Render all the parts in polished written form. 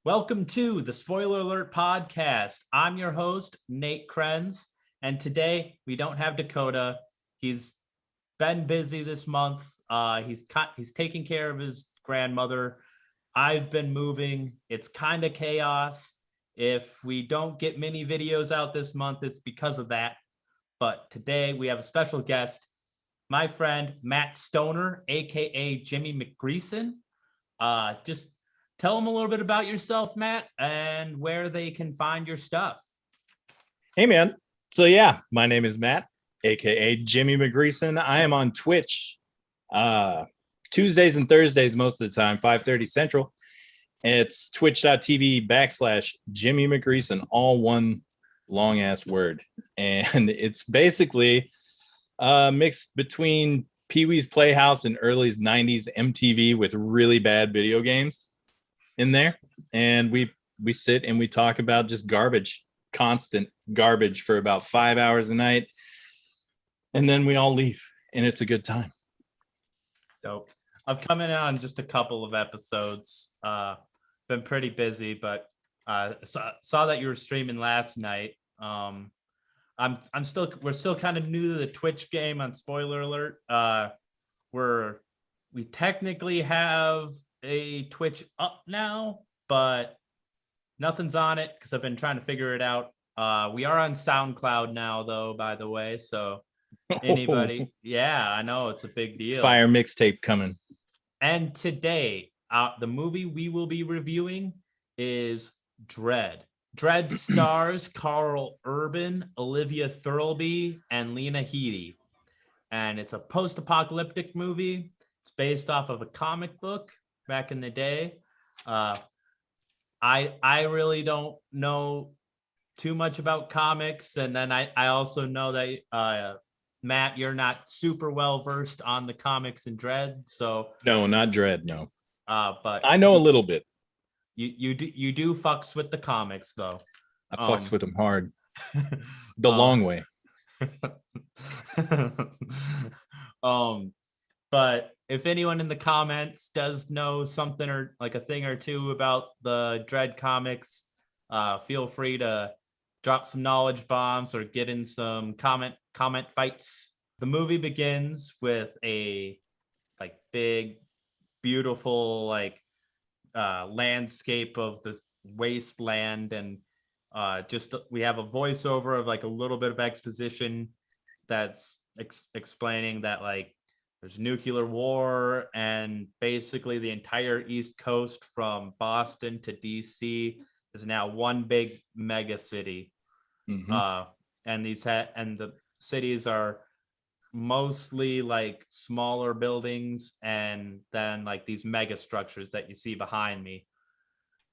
Welcome to the Spoiler Alert Podcast. I'm your host, Nate Krenz, and today we don't have Dakota. He's been busy this month. He's taking care of his grandmother. I've been moving. It's kind of chaos. If we don't get many videos out this month, it's because of that. But today we have a special guest, my friend Matt Stoner, aka Jimmy McGreeson. Just tell them a little bit about yourself, Matt, and where they can find your stuff. Hey, man. My name is Matt, aka Jimmy McGreeson. I am on Twitch Tuesdays and Thursdays most of the time, 5:30 Central. It's twitch.tv/Jimmy McGreeson, all one long ass word. And it's basically mixed between Pee-wee's Playhouse and early 90s MTV with really bad video games in there. And we sit and we talk about just garbage, constant garbage for about 5 hours a night. And then we all leave and it's a good time. Dope. I've come in on just a couple of episodes. Been pretty busy, but saw that you were streaming last night. We're still kind of new to the Twitch game on Spoiler Alert. We technically have a Twitch up now, but nothing's on it because I've been trying to figure it out. We are on SoundCloud now, though, by the way. So anybody, yeah, I know it's a big deal. Fire mixtape coming. And today, the movie we will be reviewing is Dredd. Dredd stars Carl Urban, Olivia Thirlby, and Lena Headey. And it's a post-apocalyptic movie. It's based off of a comic book back in the day. I really don't know too much about comics. And then I also know that, Matt, you're not super well versed on the comics and Dredd. So no, not Dredd, no. But I know a little bit. You do fucks with the comics, though. I fucks with them hard. The long way. But if anyone in the comments does know something or like a thing or two about the Dredd comics, feel free to drop some knowledge bombs or get in some comment fights. The movie begins with a like big, beautiful landscape of this wasteland, and we have a voiceover of like a little bit of exposition that's explaining that like there's nuclear war and basically the entire East Coast from Boston to DC is now one big mega city. Mm-hmm. And the cities are mostly like smaller buildings and then like these mega structures that you see behind me.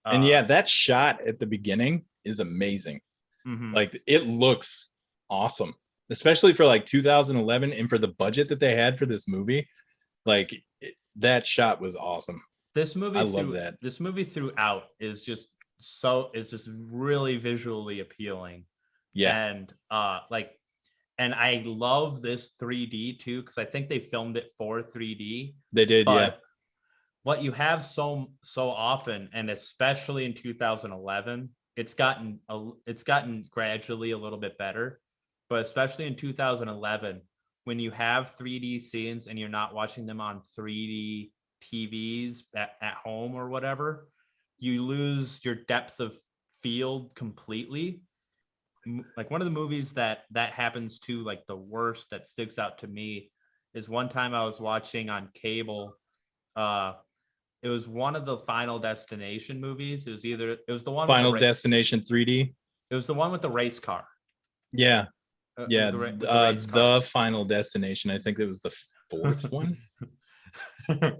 And that shot at the beginning is amazing. Mm-hmm. Like it looks awesome, especially for like 2011 and for the budget that they had for this movie. Like that shot was awesome. This movie, I love that. This movie throughout is just really visually appealing. Yeah. And and I love this 3D too, because I think they filmed it for 3D. They did, yeah. What you have so often, and especially in 2011, it's gotten gradually a little bit better, but especially in 2011, when you have 3D scenes and you're not watching them on 3D TVs at home or whatever, you lose your depth of field completely. Like one of the movies that happens to like the worst that sticks out to me is one time I was watching on cable. It was one of the Final Destination movies. It was the one Final Destination 3D. It was the one with the race car. Yeah. The Final Destination. I think it was the fourth one.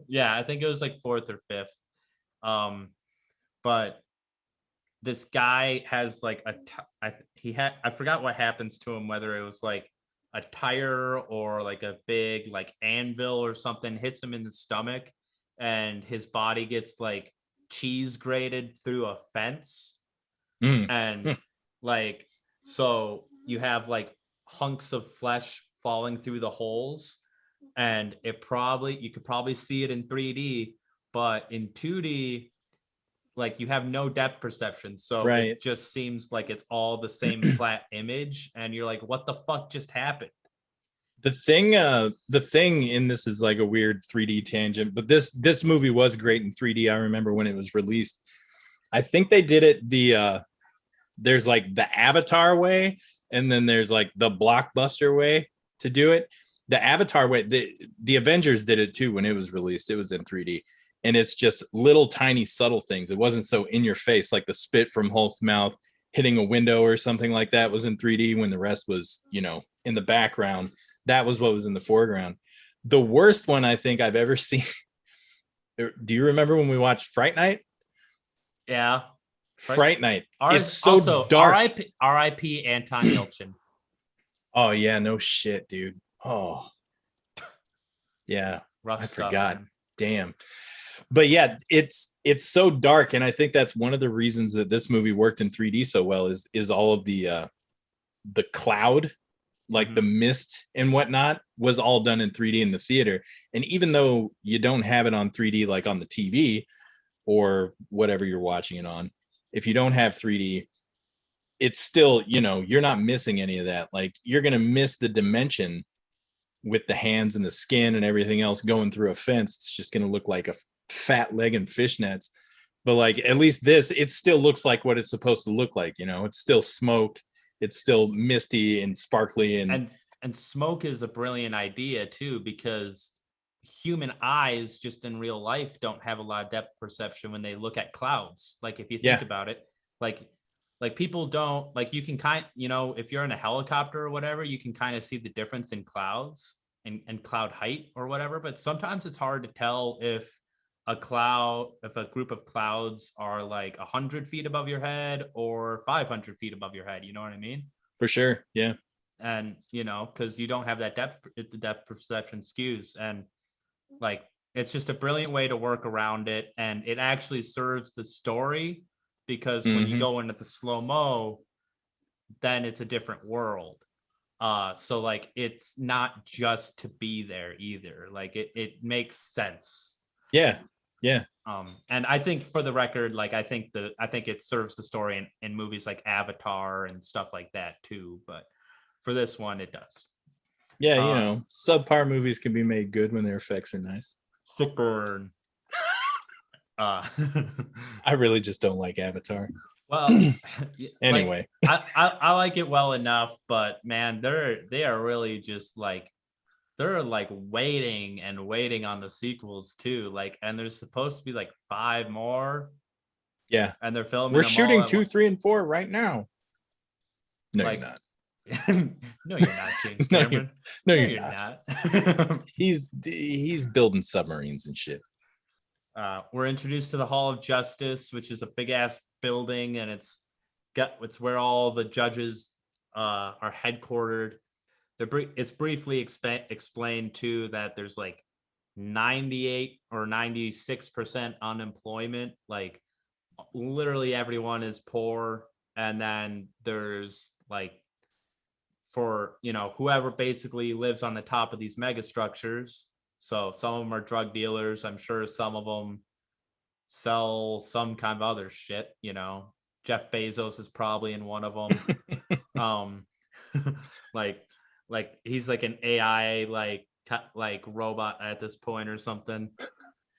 Yeah, I think it was like fourth or fifth. But this guy has like I forgot what happens to him, whether it was like a tire or like a big like anvil or something hits him in the stomach, and his body gets like cheese grated through a fence. And like, so you have like hunks of flesh falling through the holes, and you could probably see it in 3D, but in 2D like you have no depth perception, so Right. it just seems like it's all the same flat image, and you're like, what the fuck just happened? The thing in this is like a weird 3D tangent, but this movie was great in 3D. I remember when it was released. I think they did it there's like the Avatar way, and then there's like the blockbuster way to do it. The Avatar way, the Avengers did it too when it was released. It was in 3D. And it's just little tiny subtle things. It wasn't so in your face, like the spit from Hulk's mouth hitting a window or something like that was in 3D when the rest was, in the background. That was what was in the foreground. The worst one I think I've ever seen. Do you remember when we watched Fright Night? Yeah. Fright Night. It's so also dark. R.I.P. Anton Yelchin. Oh yeah, no shit, dude. Oh yeah, Rough I stuff, forgot. man. Damn. But yeah, it's so dark, and I think that's one of the reasons that this movie worked in 3D so well is all of the cloud, like the mist and whatnot, was all done in 3D in the theater. And even though you don't have it on 3D like on the TV or whatever you're watching it on, if you don't have 3D, it's still, you're not missing any of that. Like, you're gonna miss the dimension with the hands and the skin and everything else going through a fence. It's just gonna look like a fat leg and fishnets. But like, at least this, it still looks like what it's supposed to look like. It's still smoke, it's still misty and sparkly, and smoke is a brilliant idea too, because human eyes just in real life don't have a lot of depth perception when they look at clouds. Like, if you think about it, like people don't, like, you can if you're in a helicopter or whatever, you can kind of see the difference in clouds and cloud height or whatever. But sometimes it's hard to tell if a group of clouds are like 100 feet above your head or 500 feet above your head. You know what I mean? For sure. Yeah. And, because you don't have that the depth perception skews. And like, it's just a brilliant way to work around it. And it actually serves the story, because when you go into the slow-mo, then it's a different world. So like, it's not just to be there either. Like, it makes sense. Yeah. And I think, for the record, like, I think it serves the story in movies like Avatar and stuff like that too. But for this one, it does. Yeah, subpar movies can be made good when their effects are nice. Sick burn. I really just don't like Avatar. Well, anyway, I like it well enough, but man, they are really just like, they're like waiting on the sequels too. Like, and there's supposed to be like 5 more. Yeah, and they're filming. We're shooting 2, 3, and 4 right now. No, like, you're not. No, you're not, James Cameron. No, you're not. He's building submarines and shit. We're introduced to the Hall of Justice, which is a big ass building, and it's where all the judges are headquartered. It's briefly explained too that there's like 98 or 96% unemployment. Like, literally everyone is poor, and then there's like, for whoever basically lives on the top of these mega structures. So some of them are drug dealers. I'm sure some of them sell some kind of other shit. Jeff Bezos is probably in one of them. like he's like an AI like robot at this point or something.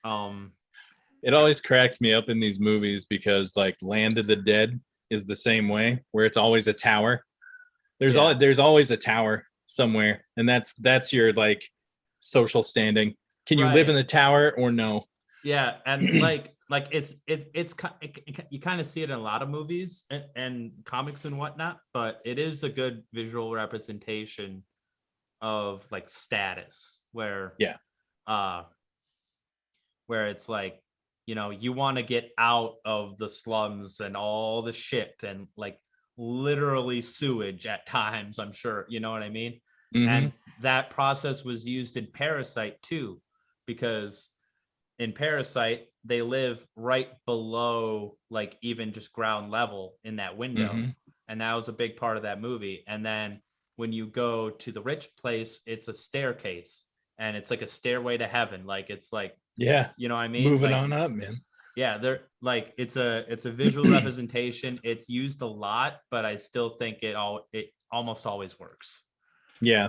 It always cracks me up in these movies because like Land of the Dead is the same way, where it's always a tower. There's always a tower somewhere, and that's your like social standing. Can you live in the tower or no? Yeah, and like it's you kind of see it in a lot of movies and comics and whatnot, but it is a good visual representation of like status, where where it's like, you want to get out of the slums and all the shit and like literally sewage at times, I'm sure, you know what I mean? And that process was used in Parasite too, because in Parasite they live right below like even just ground level in that window. And that was a big part of that movie. And then when you go to the rich place, it's a staircase, and it's like a stairway to heaven. Like, it's like, you know what I mean? Moving on up, man. Yeah, they're like it's a visual representation. It's used a lot, but I still think it almost always works. Yeah.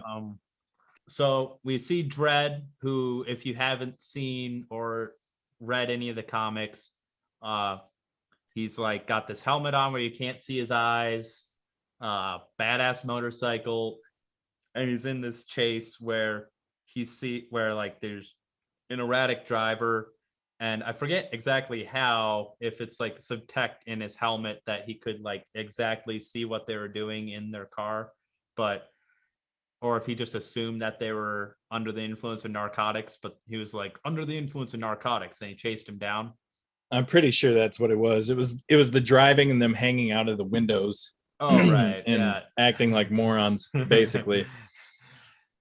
So we see Dredd, who, if you haven't seen or read any of the comics, he's like got this helmet on where you can't see his eyes, badass motorcycle, and he's in this chase where where like there's an erratic driver, and I forget exactly how, if it's like some tech in his helmet that he could like exactly see what they were doing in their car, but or if he just assumed that they were under the influence of narcotics, but he was like under the influence of narcotics and he chased him down. I'm pretty sure that's what it was. It was the driving and them hanging out of the windows. Oh, right. And Yeah. acting like morons, basically.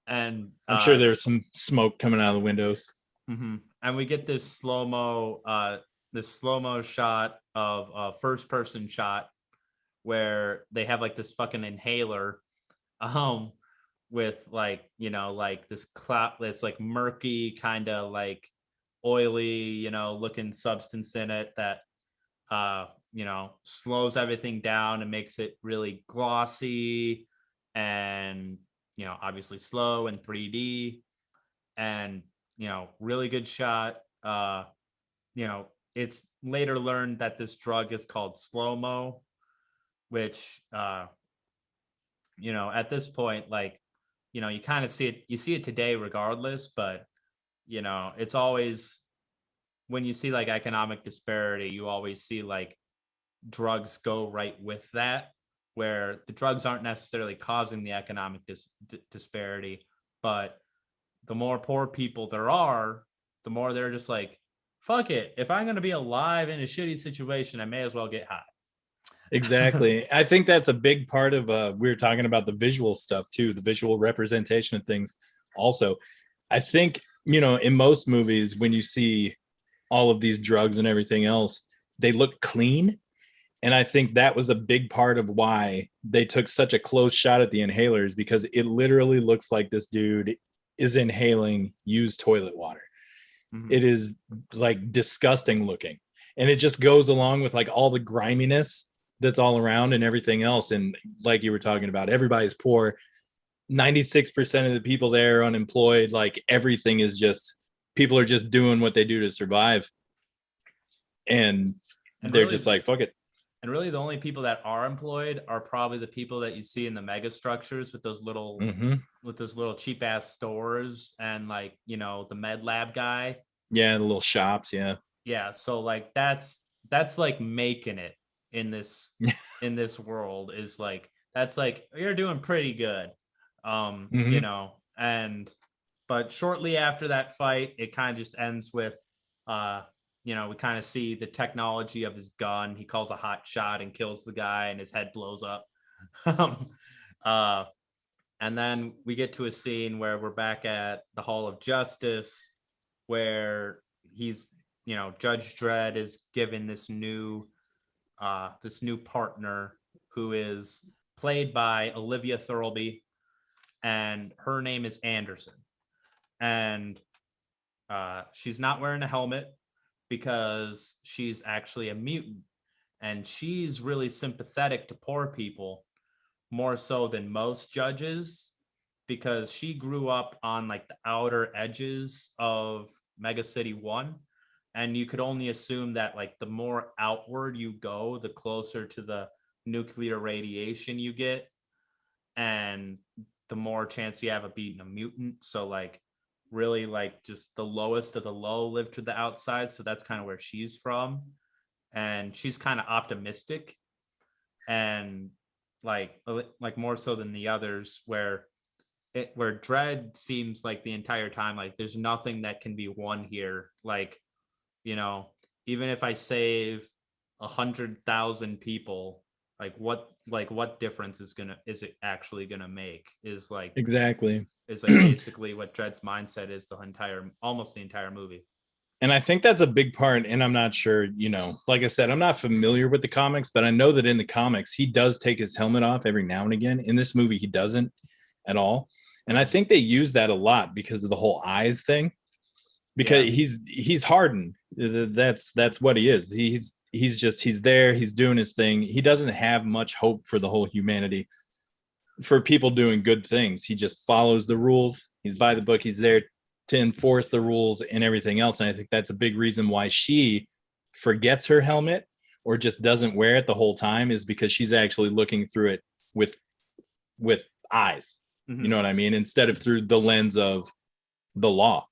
And I'm sure there's some smoke coming out of the windows. And we get this slow-mo shot of first person shot where they have like this fucking inhaler with like, you know, like this cloud, this like murky kind of like oily, you know, looking substance in it that you know, slows everything down and makes it really glossy and, you know, obviously slow and 3D and, you know, really good shot. You know, it's later learned that this drug is called slow-mo, which you know, at this point, like, you know, you kind of see it today regardless, but you know, it's always when you see like economic disparity, you always see like drugs go right with that, where the drugs aren't necessarily causing the economic disparity, but the more poor people there are, the more they're just like, fuck it. If I'm going to be alive in a shitty situation, I may as well get high. Exactly. I think that's a big part of we were talking about the visual stuff too, the visual representation of things. Also, I think, you know, in most movies, when you see all of these drugs and everything else, they look clean. And I think that was a big part of why they took such a close shot at the inhalers, because it literally looks like this dude is inhaling used toilet water. It is like disgusting looking. And it just goes along with like all the griminess that's all around and everything else. And like you were talking about, everybody's poor. 96% of the people there are unemployed. Like everything is just, people are just doing what they do to survive. And they're really just like, fuck it. And really the only people that are employed are probably the people that you see in the mega structures with those little with those little cheap ass stores and like, you know, the med lab guy. Yeah, the little shops. Yeah. So like that's like making it in this world is like, that's like, you're doing pretty good. You know, and but shortly after that fight, it kind of just ends with you know, we kind of see the technology of his gun. He calls a hot shot and kills the guy and his head blows up. And then we get to a scene where we're back at the Hall of Justice, where he's, you know, Judge Dredd is given this new partner who is played by Olivia Thirlby, and her name is Anderson. And she's not wearing a helmet because she's actually a mutant, and she's really sympathetic to poor people, more so than most judges, because she grew up on like the outer edges of Mega City 1, and you could only assume that like the more outward you go, the closer to the nuclear radiation you get, and the more chance you have of beating a mutant. So like really like just the lowest of the low live to the outside. So that's kind of where she's from. And she's kind of optimistic and like more so than the others, where Dredd seems like the entire time like there's nothing that can be won here. Like, you know, even if I save 100,000 people, like what difference is it actually gonna make? Is like exactly is like basically what Dredd's mindset is almost the entire movie. And I think that's a big part. And I'm not sure, you know, like I said, I'm not familiar with the comics, but I know that in the comics, he does take his helmet off every now and again. In this movie, he doesn't at all. And I think they use that a lot because of the whole eyes thing, because he's hardened. That's what he is. He's there, he's doing his thing. He doesn't have much hope for the whole humanity, for people doing good things. He just follows the rules. He's by the book. He's there to enforce the rules and everything else. And I think that's a big reason why she forgets her helmet or just doesn't wear it the whole time, is because she's actually looking through it with eyes. Mhm. You know what I mean? Instead of through the lens of the law.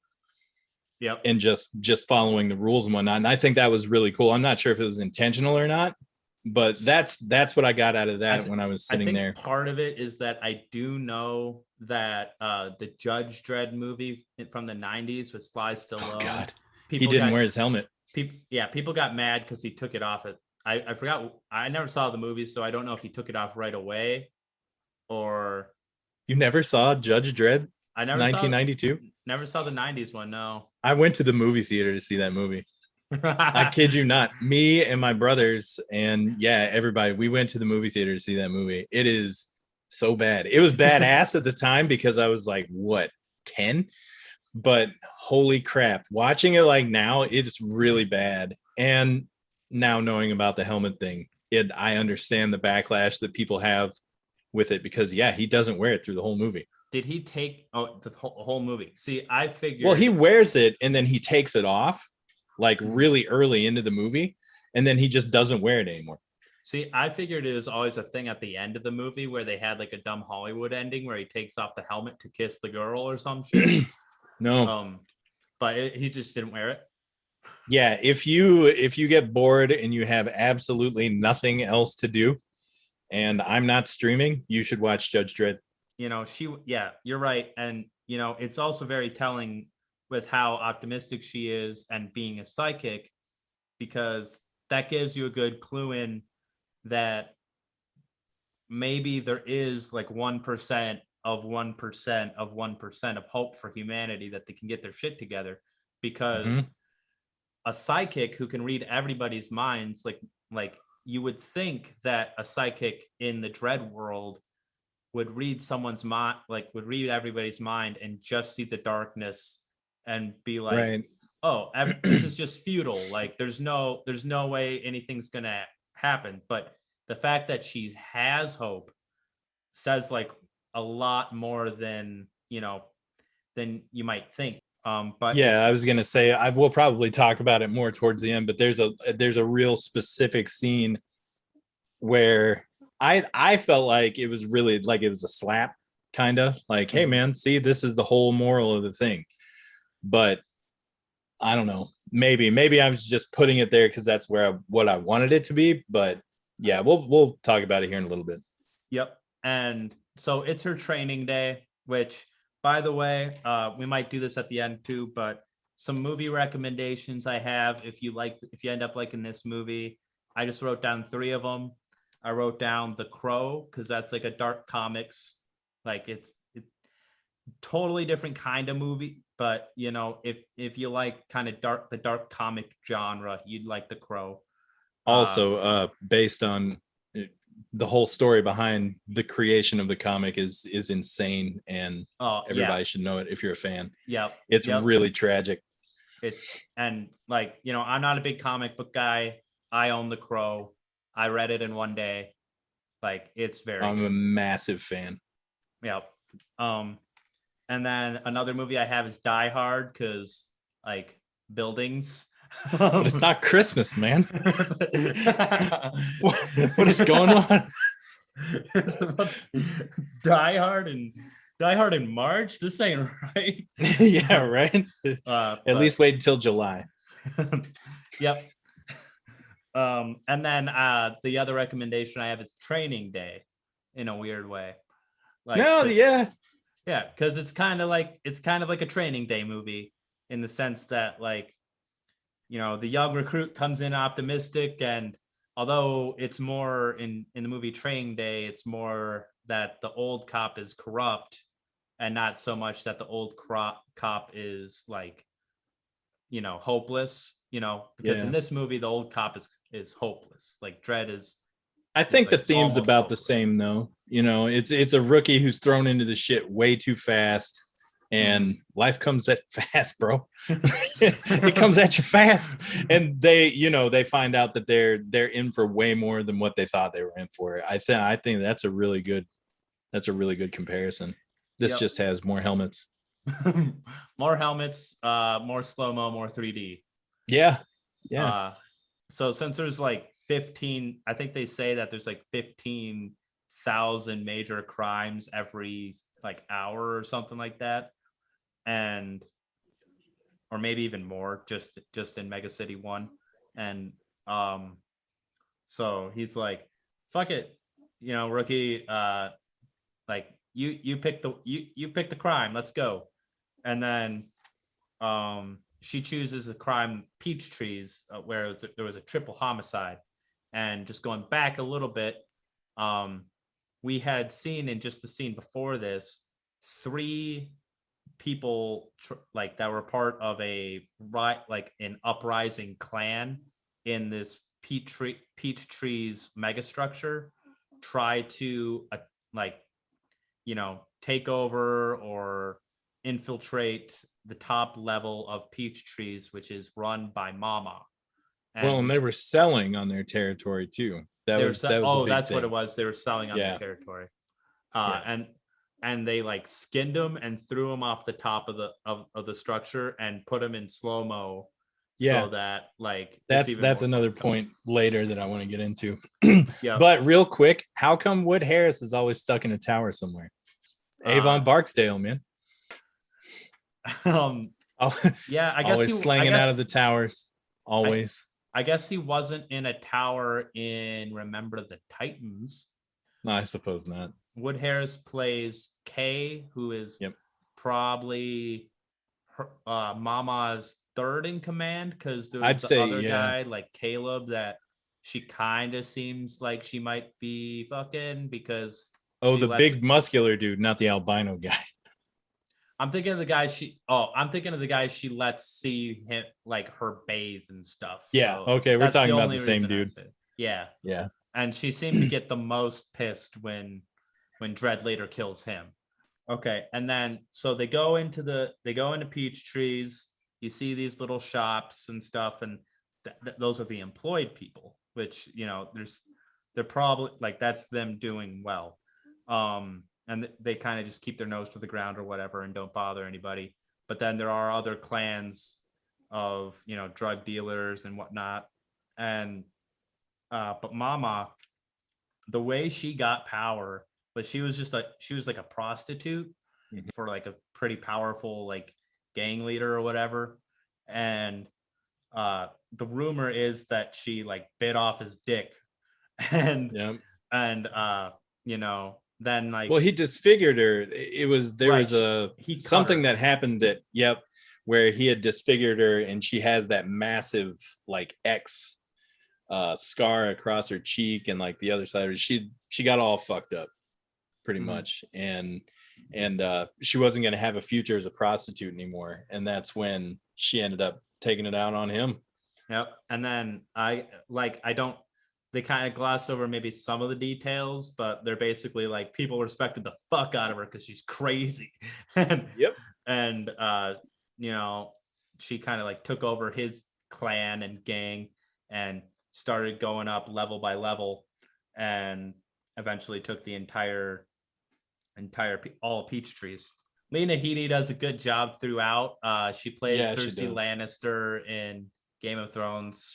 Yep. And just following the rules and whatnot. And I think that was really cool. I'm not sure if it was intentional or not, but that's what I got out of that when I was sitting there. Part of it is that I do know that the Judge Dredd movie from the 90s with Sly Stallone. Oh God, he didn't wear his helmet. People got mad because he took it off. I forgot. I never saw the movie, so I don't know if he took it off right away or. You never saw Judge Dredd? I never 1992. Never saw the 90s one. No. I went to the movie theater to see that movie. I kid you not. Me and my brothers and everybody, we went to the movie theater to see that movie. It is so bad. It was badass at the time because I was like, what, 10? But holy crap, watching it like now, it's really bad. And now knowing about the helmet thing, I understand the backlash that people have with it, because he doesn't wear it through the whole movie. Did he take the whole movie? See, I figured. Well, he wears it and then he takes it off like really early into the movie, and then he just doesn't wear it anymore. See, I figured it was always a thing at the end of the movie where they had like a dumb Hollywood ending where he takes off the helmet to kiss the girl or some shit. No. But he just didn't wear it. Yeah, if you get bored and you have absolutely nothing else to do, and I'm not streaming, you should watch Judge Dredd. You're right. And, it's also very telling with how optimistic she is and being a psychic, because that gives you a good clue in that maybe there is like 1% of 1% of 1% of hope for humanity that they can get their shit together, because a psychic who can read everybody's minds, like you would think that a psychic in the Dredd world would read someone's mind, would read everybody's mind and just see the darkness and be like, right. Oh, this is just futile. Like there's no way anything's going to happen. But the fact that she has hope says like a lot more than you might think. But I was going to say, I will probably talk about it more towards the end, but there's a real specific scene where I felt like it was really like it was a slap, kind of like, hey man, see, this is the whole moral of the thing. But I don't know, maybe I was just putting it there because that's what I wanted it to be. But yeah, we'll talk about it here in a little bit. Yep. And so it's her training day, which, by the way, we might do this at the end too, but some movie recommendations I have. If you end up liking this movie, I just wrote down 3 of them. I wrote down The Crow, because that's like a dark comics, like it's totally different kind of movie. But if you like kind of the dark comic genre, you'd like The Crow. Also, based on the whole story behind the creation of the comic is insane, and everybody should know it if you're a fan. Yeah, it's really tragic. I'm not a big comic book guy. I own The Crow. I read it in one day. Like it's I'm good. A massive fan. Yeah. And then another movie I have is Die Hard, because like buildings. But it's not Christmas, man. what is going on? Die Hard in March? This ain't right. Yeah, right. At least wait until July. Yep. And then the other recommendation I have is Training Day, in a weird way. Because it's kind of like a Training Day movie, in the sense that the young recruit comes in optimistic, and although it's more in the movie Training Day, it's more that the old cop is corrupt, and not so much that the old cop is hopeless, because in this movie the old cop is hopeless. Like Dredd is. I think the theme's about hopeless. The same though. It's a rookie who's thrown into the shit way too fast, and life comes at fast, bro. It comes at you fast, and they find out that they're in for way more than what they thought they were in for. I think that's a really good comparison. This just has more helmets. More helmets, more slow-mo, more 3D. Yeah. So since there's like 15, I think they say that there's like 15,000 major crimes every like hour or something like that, and or maybe even more just in Mega City 1. And so he's like, fuck it, rookie, like you pick the crime, let's go. And then she chooses a crime, peach trees, where there was a triple homicide. And just going back a little bit, we had seen in just the scene before this 3 people like that were part of an uprising clan in this peach trees megastructure, try to take over or infiltrate the top level of peach trees, which is run by Mama. And they were selling on their territory too. That's what it was. They were selling on their territory. And they like skinned them and threw them off the top of the structure and put them in slow-mo. So that like that's another point later that I want to get into. Yeah. But real quick, how come Wood Harris is always stuck in a tower somewhere? Avon Barksdale, man. Yeah, I guess always slanging out of the towers. Always. I guess he wasn't in a tower in Remember the Titans. No, I suppose not. Wood Harris plays Kay, who is probably Mama's third in command, because there's the other guy like Caleb that she kind of seems like she might be fucking, because the big muscular dude, not the albino guy. I'm thinking of the guy she lets see him, like her bathe and stuff. Yeah. So okay. We're talking about the same dude. Yeah. Yeah. And she seemed to get the most pissed when Dredd later kills him. Okay. And then, so they go into peach trees. You see these little shops and stuff. And those are the employed people, which, they're probably like, that's them doing well. And they kind of just keep their nose to the ground or whatever and don't bother anybody. But then there are other clans of, drug dealers and whatnot. And, but Mama, the way she got power, but she was like a prostitute for like a pretty powerful, like gang leader or whatever. And, the rumor is that she like bit off his dick and, then like, well, he disfigured her. There was something that happened where he had disfigured her, and she has that massive like X scar across her cheek, and like the other side of her, she got all fucked up pretty much, and she wasn't going to have a future as a prostitute anymore, and that's when she ended up taking it out on him. Yep. And then they kind of gloss over maybe some of the details, but they're basically like, people respected the fuck out of her because she's crazy. And she kind of like took over his clan and gang and started going up level by level, and eventually took the entire all peach trees. Lena Headey does a good job throughout. She plays Cersei Lannister in Game of Thrones.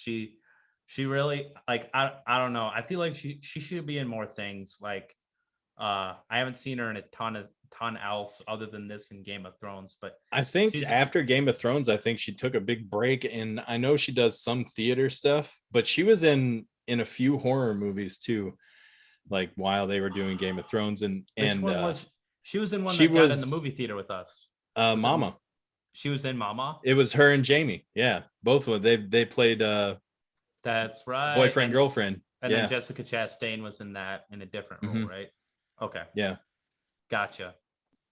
She really, like, I don't know. I feel like she should be in more things. Like, I haven't seen her in a ton else other than this in Game of Thrones. But I think after Game of Thrones, I think she took a big break, and I know she does some theater stuff, but she was in a few horror movies too, like while they were doing Game of Thrones. Which one was she? Was in one that got in the movie theater with us. Mama. She was in Mama. It was her and Jamie. Yeah, both of them. They played. That's right. Boyfriend, girlfriend. And then Jessica Chastain was in that in a different role, right? Okay. Yeah. Gotcha.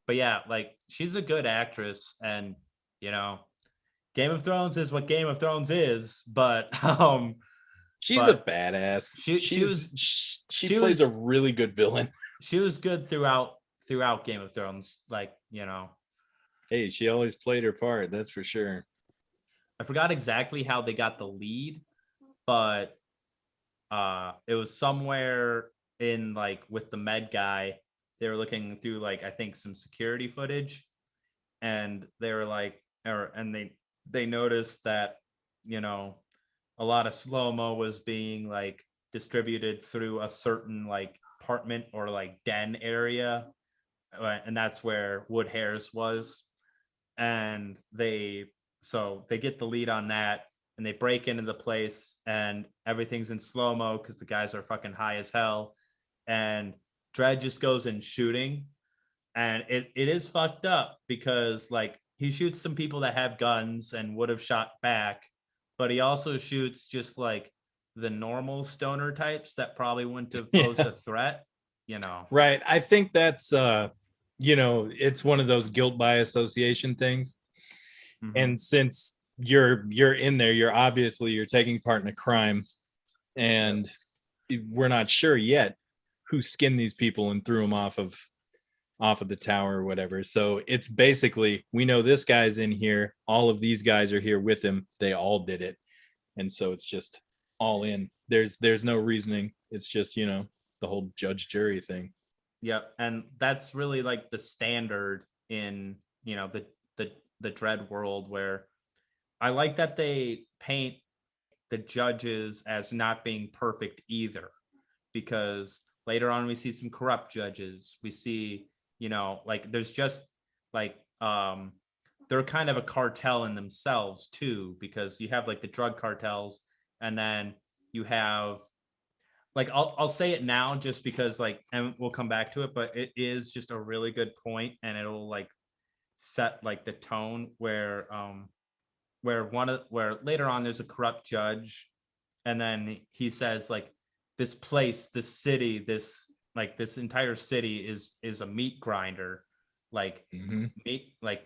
But yeah, like, she's a good actress, and Game of Thrones is what Game of Thrones is, but she's a badass. She plays a really good villain. She was good throughout Game of Thrones, like, Hey, she always played her part, that's for sure. I forgot exactly how they got the lead, but it was somewhere in like with the med guy. They were looking through like I think some security footage, and they were like, and they noticed that, you know, a lot of slow-mo was being like distributed through a certain like apartment or like den area, and that's where Wood Harris was. And they get the lead on that, and they break into the place, and everything's in slow-mo because the guys are fucking high as hell. And Dredd just goes in shooting, and it is fucked up because like he shoots some people that have guns and would have shot back, but he also shoots just like the normal stoner types that probably wouldn't have posed Yeah. a threat, you know. Right. I think that's it's one of those guilt by association things. Mm-hmm. And since you're in there, you're taking part in a crime, and we're not sure yet who skinned these people and threw them off of the tower or whatever. So it's basically, we know this guy's in here, all of these guys are here with him, they all did it. And so it's just all in. There's no reasoning. It's just, the whole judge jury thing. Yep, and that's really like the standard in, you know, the Dread world, where I like that they paint the judges as not being perfect either, because later on we see some corrupt judges. We see, you know, like there's just like they're kind of a cartel in themselves too, because you have like the drug cartels, and then you have like I'll say it now just because like, and we'll come back to it, but it is just a really good point, and it'll like set like the tone where later on there's a corrupt judge, and then he says like this place, this city, this entire city is a meat grinder, like Mm-hmm. meat, like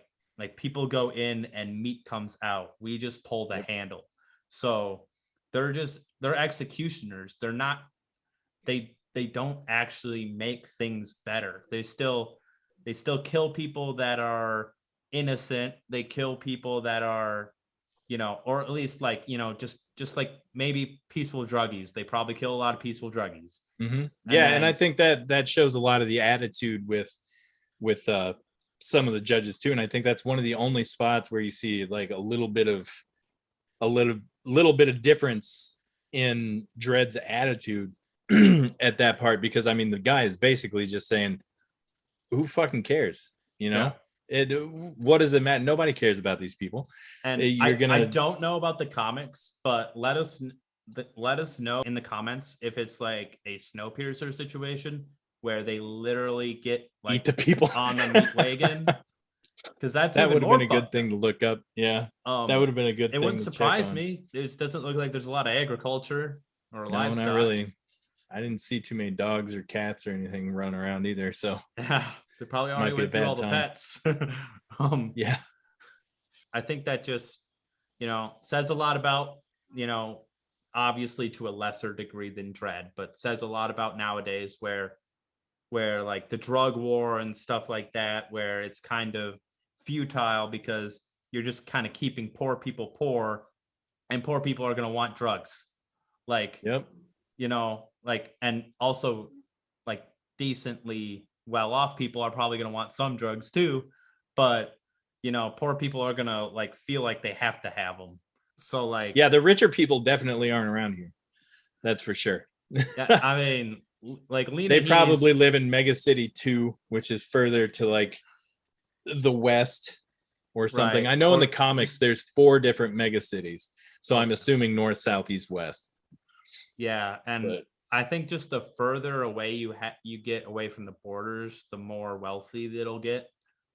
people go in and meat comes out, we just pull the Yep. handle. So they're executioners. They're not, they don't actually make things better. They still kill people that are innocent. They kill people that are, you know, or at least like, you know, just like maybe peaceful druggies. They probably kill a lot of peaceful druggies. Mm-hmm. And Yeah, and I then think that shows a lot of the attitude with some of the judges too. And I think that's one of the only spots where you see like a little bit of difference in Dredd's attitude at that part, because I mean the guy is basically just saying, who fucking cares? You yeah. know, what does it matter? Nobody cares about these people. And You're I gonna don't know about the comics, but let us know in the comments if it's like a Snowpiercer situation where they literally get eat like the people. on the meat wagon, because that's That even would have been more a good fucked thing up. to look up. Yeah, that would have been a good It thing wouldn't to check surprise on. me. It doesn't look like there's a lot of agriculture or No, not livestock. really. I didn't see too many dogs or cats or anything running around either, so Yeah, they probably already might be a went through all bad the time. pets. um, Yeah. I think that just, you know, says a lot about, you know, obviously to a lesser degree than Dread, but says a lot about nowadays where like the drug war and stuff like that, where it's kind of futile because you're just kind of keeping poor people poor, and poor people are going to want drugs. Like, Yep. you know, like, and also like decently well off people are probably going to want some drugs too, but you know, poor people are going to like feel like they have to have them. So like, Yeah, the richer people definitely aren't around here. That's for sure. yeah, I mean, like Lena They Headey's, probably live in Mega City 2, which is further to like the west or something. right, I know in the or comics just, there's 4 different mega cities. So I'm okay, assuming north, south, east, west. yeah, and But I think just the further away you get away from the borders, the more wealthy it'll get,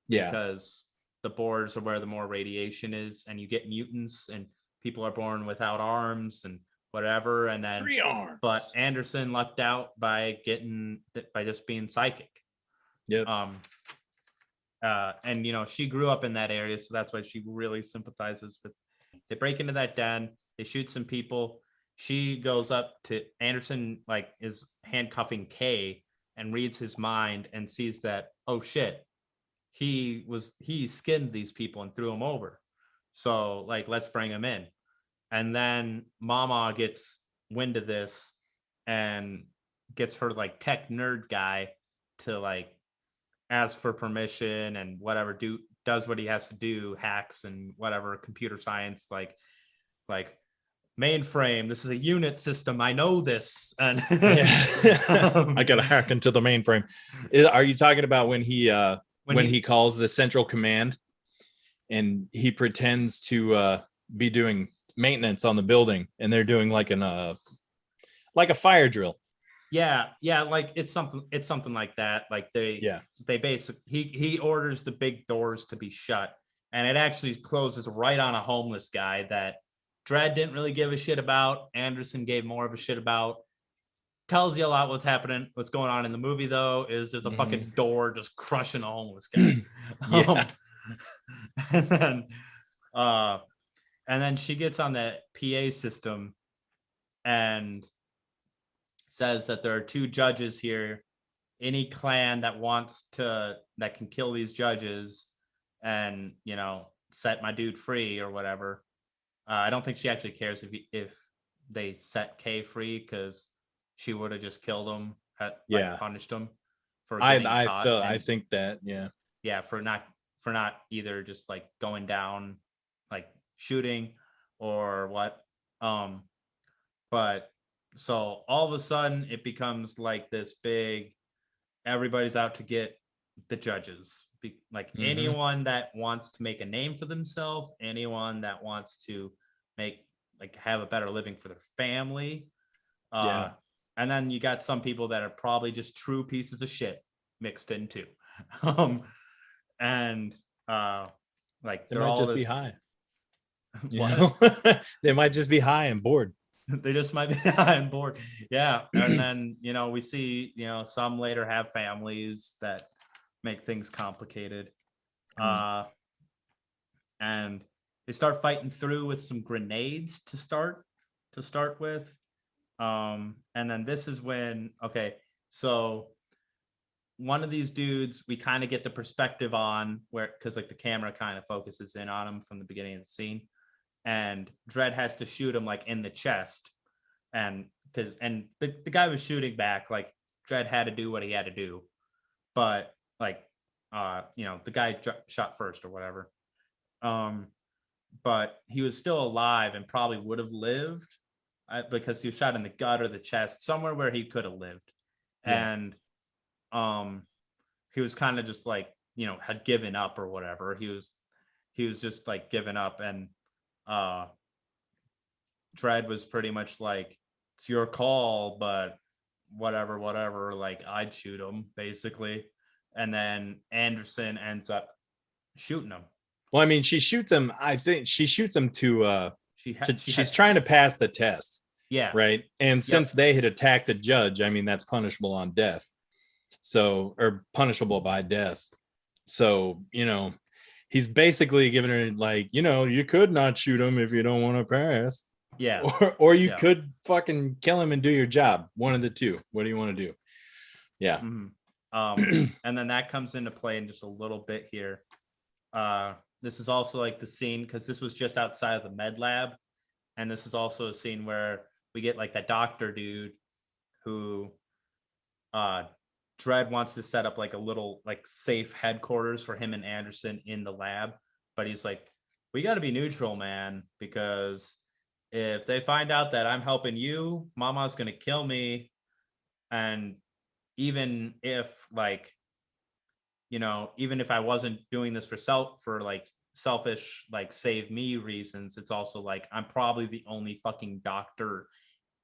yeah. because the borders are where the more radiation is, and you get mutants, and people are born without arms and whatever. And then, 3 arms. but Anderson lucked out by just being psychic. Yep. And you know, she grew up in that area, so that's why she really sympathizes with. They break into that den, they shoot some people. She goes up to Anderson, like is handcuffing Kay, and reads his mind and sees that, oh shit, he skinned these people and threw them over. So like, let's bring him in. And then Mama gets wind of this and gets her like tech nerd guy to like ask for permission and whatever, does what he has to do, hacks and whatever, computer science, like mainframe, this is a unit system, I know this. And I gotta hack into the mainframe. Are you talking about when he calls the central command and he pretends to be doing maintenance on the building, and they're doing like a fire drill? Yeah, like it's something like that. Like they basically, he orders the big doors to be shut, and it actually closes right on a homeless guy that Dredd didn't really give a shit about. Anderson gave more of a shit about. Tells you a lot what's going on in the movie, though, is there's a fucking door just crushing a homeless guy. And then and then she gets on the PA system and says that there are 2 judges here. Any clan that can kill these judges and, you know, set my dude free or whatever. I don't think she actually cares if they set K free, because she would have just killed him, punished him for getting caught. I think that for not either just like going down, like shooting or what. But so all of a sudden it becomes like this big, everybody's out to get the judges. Anyone that wants to make a name for themselves, anyone that wants to have a better living for their family. And then you got some people that are probably just true pieces of shit mixed in too. And they might just be high. What? They might just be high and bored. They just might be high and bored. Yeah. And then, we see, some later have families that make things complicated. And they start fighting through with some grenades to start with. And then this is when, so one of these dudes, we kind of get the perspective on because like the camera kind of focuses in on him from the beginning of the scene. And Dredd has to shoot him like in the chest, and the guy was shooting back. Like Dredd had to do what he had to do, but like the guy shot first or whatever. But he was still alive and probably would have lived because he was shot in the gut or the chest, somewhere where he could have lived. And he was kind of just like had given up or whatever. He was just like given up, and Dredd was pretty much like, it's your call, but whatever, like I'd shoot him basically. And then Anderson ends up shooting him. Well, I mean, she shoots him. I think she shoots him to she's trying to pass the test. Yeah. Right. And since they had attacked the judge, I mean, that's punishable on death. So, or punishable by death. So, he's basically giving her like, you could not shoot him if you don't want to pass. Yeah. Or you could fucking kill him and do your job. One of the two. What do you want to do? Yeah. Mm-hmm. And then that comes into play in just a little bit here. This is also like the scene, because this was just outside of the med lab. And this is also a scene where we get like that doctor dude who Dredd wants to set up like a little like safe headquarters for him and Anderson in the lab. But he's like, we got to be neutral, man, because if they find out that I'm helping you, Mama's going to kill me. And even if even if I wasn't doing this for selfish, like save me reasons, it's also like, I'm probably the only fucking doctor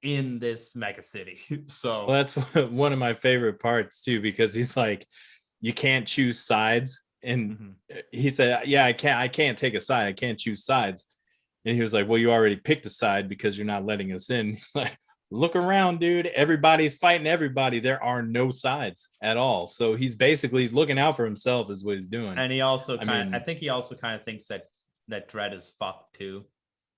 in this mega city. So that's one of my favorite parts too, because he's like, you can't choose sides. And he said, yeah, I can't take a side. I can't choose sides. And he was like, well, you already picked a side because you're not letting us in. He's like, look around, dude. Everybody's fighting everybody. There are no sides at all. So he's looking out for himself is what he's doing. And he also I think he also kind of thinks that Dredd is fucked too.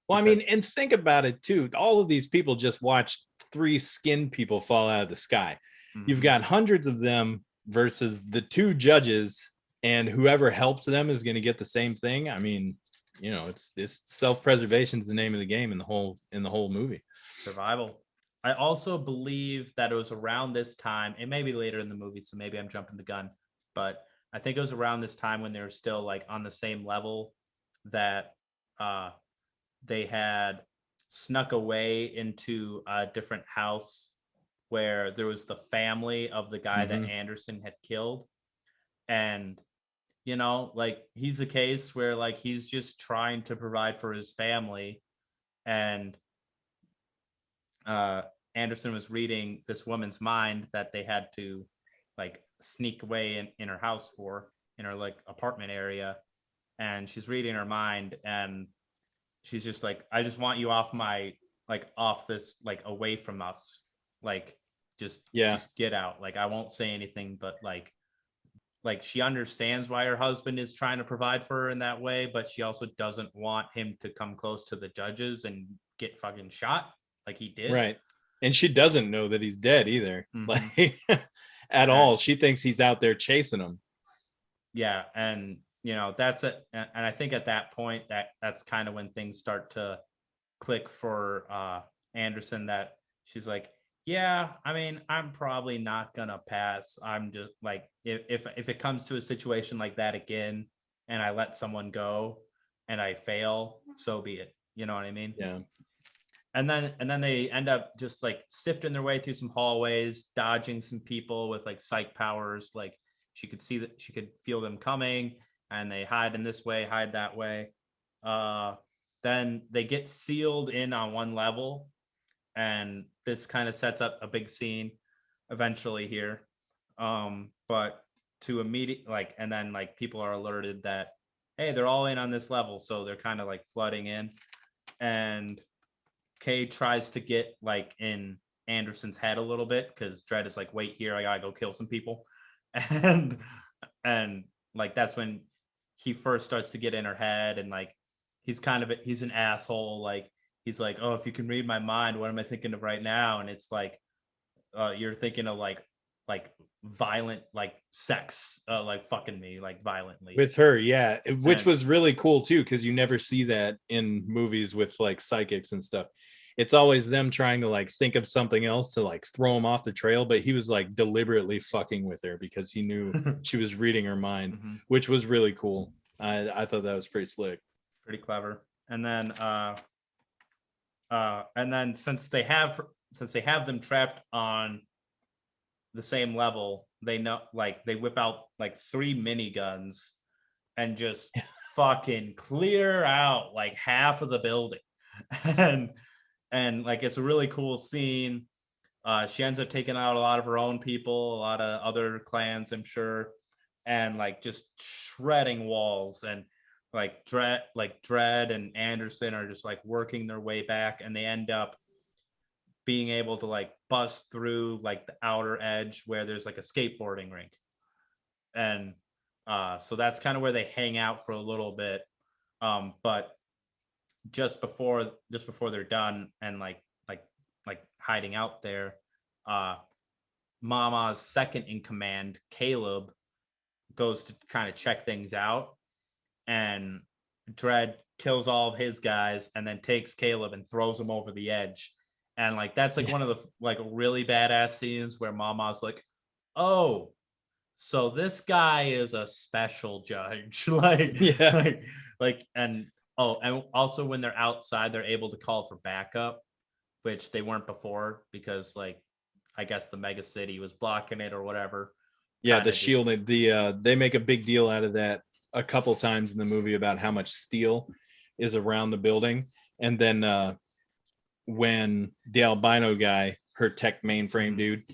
Well, I mean, and think about it too. All of these people just watched 3 skinned people fall out of the sky. You've got hundreds of them versus the 2 judges and whoever helps them is going to get the same thing. I mean, it's this self-preservation is the name of the game in the whole movie. Survival. I also believe that it was around this time, it may be later in the movie, so maybe I'm jumping the gun, but I think it was around this time when they were still like on the same level, that they had snuck away into a different house where there was the family of the guy that Anderson had killed. And, like he's a case where like he's just trying to provide for his family. And Anderson was reading this woman's mind that they had to like sneak away in her house in her like apartment area. And she's reading her mind, and she's just like, I just want you off off this, like away from us. Like, just get out. Like, I won't say anything, but like she understands why her husband is trying to provide for her in that way, but she also doesn't want him to come close to the judges and get fucking shot like he did. Right. And she doesn't know that he's dead either. Like at all. She thinks he's out there chasing him. Yeah. And that's it. And I think at that point that's kind of when things start to click for Anderson, that she's like, yeah, I mean, I'm probably not gonna pass. I'm just like, if it comes to a situation like that again and I let someone go and I fail, so be it. You know what I mean? Yeah. And then they end up just like sifting their way through some hallways, dodging some people with like psych powers. Like she could feel them coming, and they hide in this way, hide that way. Then they get sealed in on one level, and this kind of sets up a big scene eventually here. But to immediate and then like people are alerted that, hey, they're all in on this level, so they're kind of like flooding in. And Kay tries to get like in Anderson's head a little bit, because Dredd is like, wait here, I gotta go kill some people. And like that's when he first starts to get in her head, and like he's an asshole. Like he's like, oh, if you can read my mind, what am I thinking of right now? And it's like, you're thinking of like violent, like sex, like fucking me like violently with her. Yeah. Which was really cool too, because you never see that in movies with like psychics and stuff. It's always them trying to like think of something else to like throw him off the trail, but he was like deliberately fucking with her because he knew she was reading her mind, which was really cool. I thought that was pretty slick, pretty clever. And then since they have them trapped on the same level, they know, like they whip out like 3 miniguns and just fucking clear out like half of the building. And like it's a really cool scene. She ends up taking out a lot of her own people, a lot of other clans, I'm sure, and like just shredding walls. And like Dredd and Anderson are just like working their way back, and they end up being able to like bust through like the outer edge where there's like a skateboarding rink. And so that's kind of where they hang out for a little bit. But just before they're done and like hiding out there, Mama's second in command, Caleb, goes to kind of check things out, and Dredd kills all of his guys and then takes Caleb and throws him over the edge. And like that's like one of the like really badass scenes where Mama's like, oh, so this guy is a special judge. And also when they're outside, they're able to call for backup, which they weren't before, because like I guess the mega city was blocking it or whatever. Yeah, the shielding. They make a big deal out of that a couple times in the movie about how much steel is around the building. And then when the albino guy, her tech mainframe dude,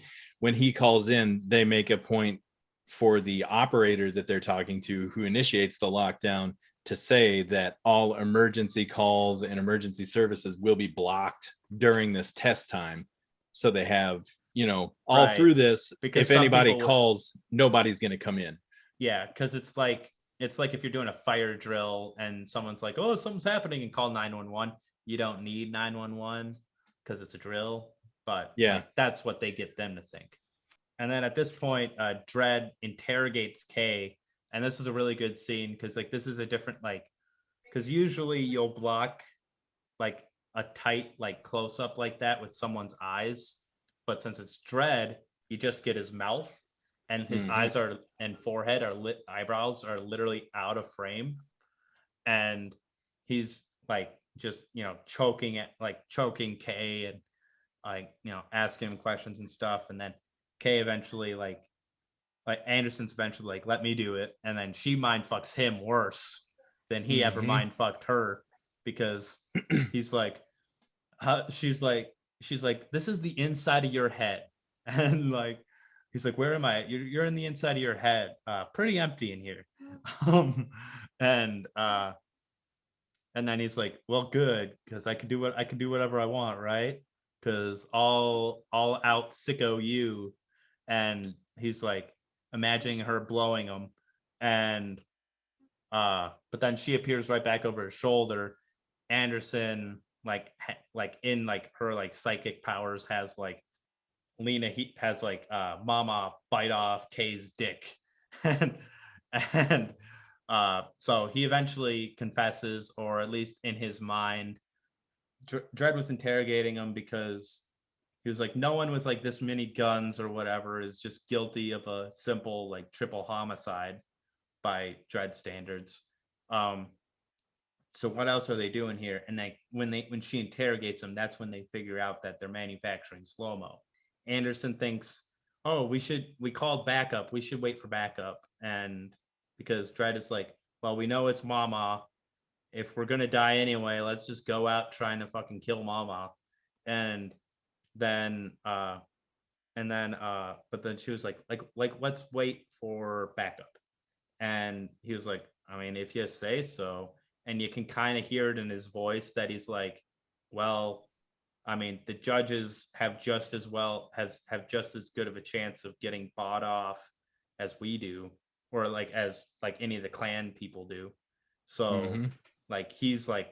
when he calls in, they make a point for the operator that they're talking to, who initiates the lockdown, to say that all emergency calls and emergency services will be blocked during this test time. So they have, all through this, because if anybody calls, nobody's going to come in. Yeah, because it's like if you're doing a fire drill and someone's like, oh, something's happening, and call 911. You don't need 911 because it's a drill. But yeah, like, that's what they get them to think. And then at this point, Dredd interrogates Kay and this is a really good scene because like this is a different like because usually you'll block like a tight like close up like that with someone's eyes, but since it's Dredd, you just get his mouth and his eyes are and forehead are lit, eyebrows are literally out of frame, and he's like just choking Kay and like asking him questions and stuff, and then Kay eventually like Anderson's eventually like let me do it, and then she mind fucks him worse than he ever mind fucked her because he's like she's like this is the inside of your head and like he's like where am I, you're in the inside of your head, pretty empty in here. um and then he's like well good because I can do whatever I want, right? Because all out sicko you. And he's like imagining her blowing him, and but then she appears right back over his shoulder. Anderson like in like her like psychic powers has like Lena he has like mama bite off Kay's dick. and and so he eventually confesses, or at least in his mind. Dredd was interrogating him because he was like, no one with like this many guns or whatever is just guilty of a simple like triple homicide by Dredd standards. So what else are they doing here? And when she interrogates them, that's when they figure out that they're manufacturing slow-mo. Anderson thinks, oh, we called backup, we should wait for backup. And because Dredd is like, well, we know it's Mama. If we're gonna die anyway, let's just go out trying to fucking kill Mama. And then but then she was like let's wait for backup. And he was like, I mean, if you say so. And you can kind of hear it in his voice that he's like, well, I mean, the judges have just as good of a chance of getting bought off as we do, or like as like any of the Klan people do. So like he's like,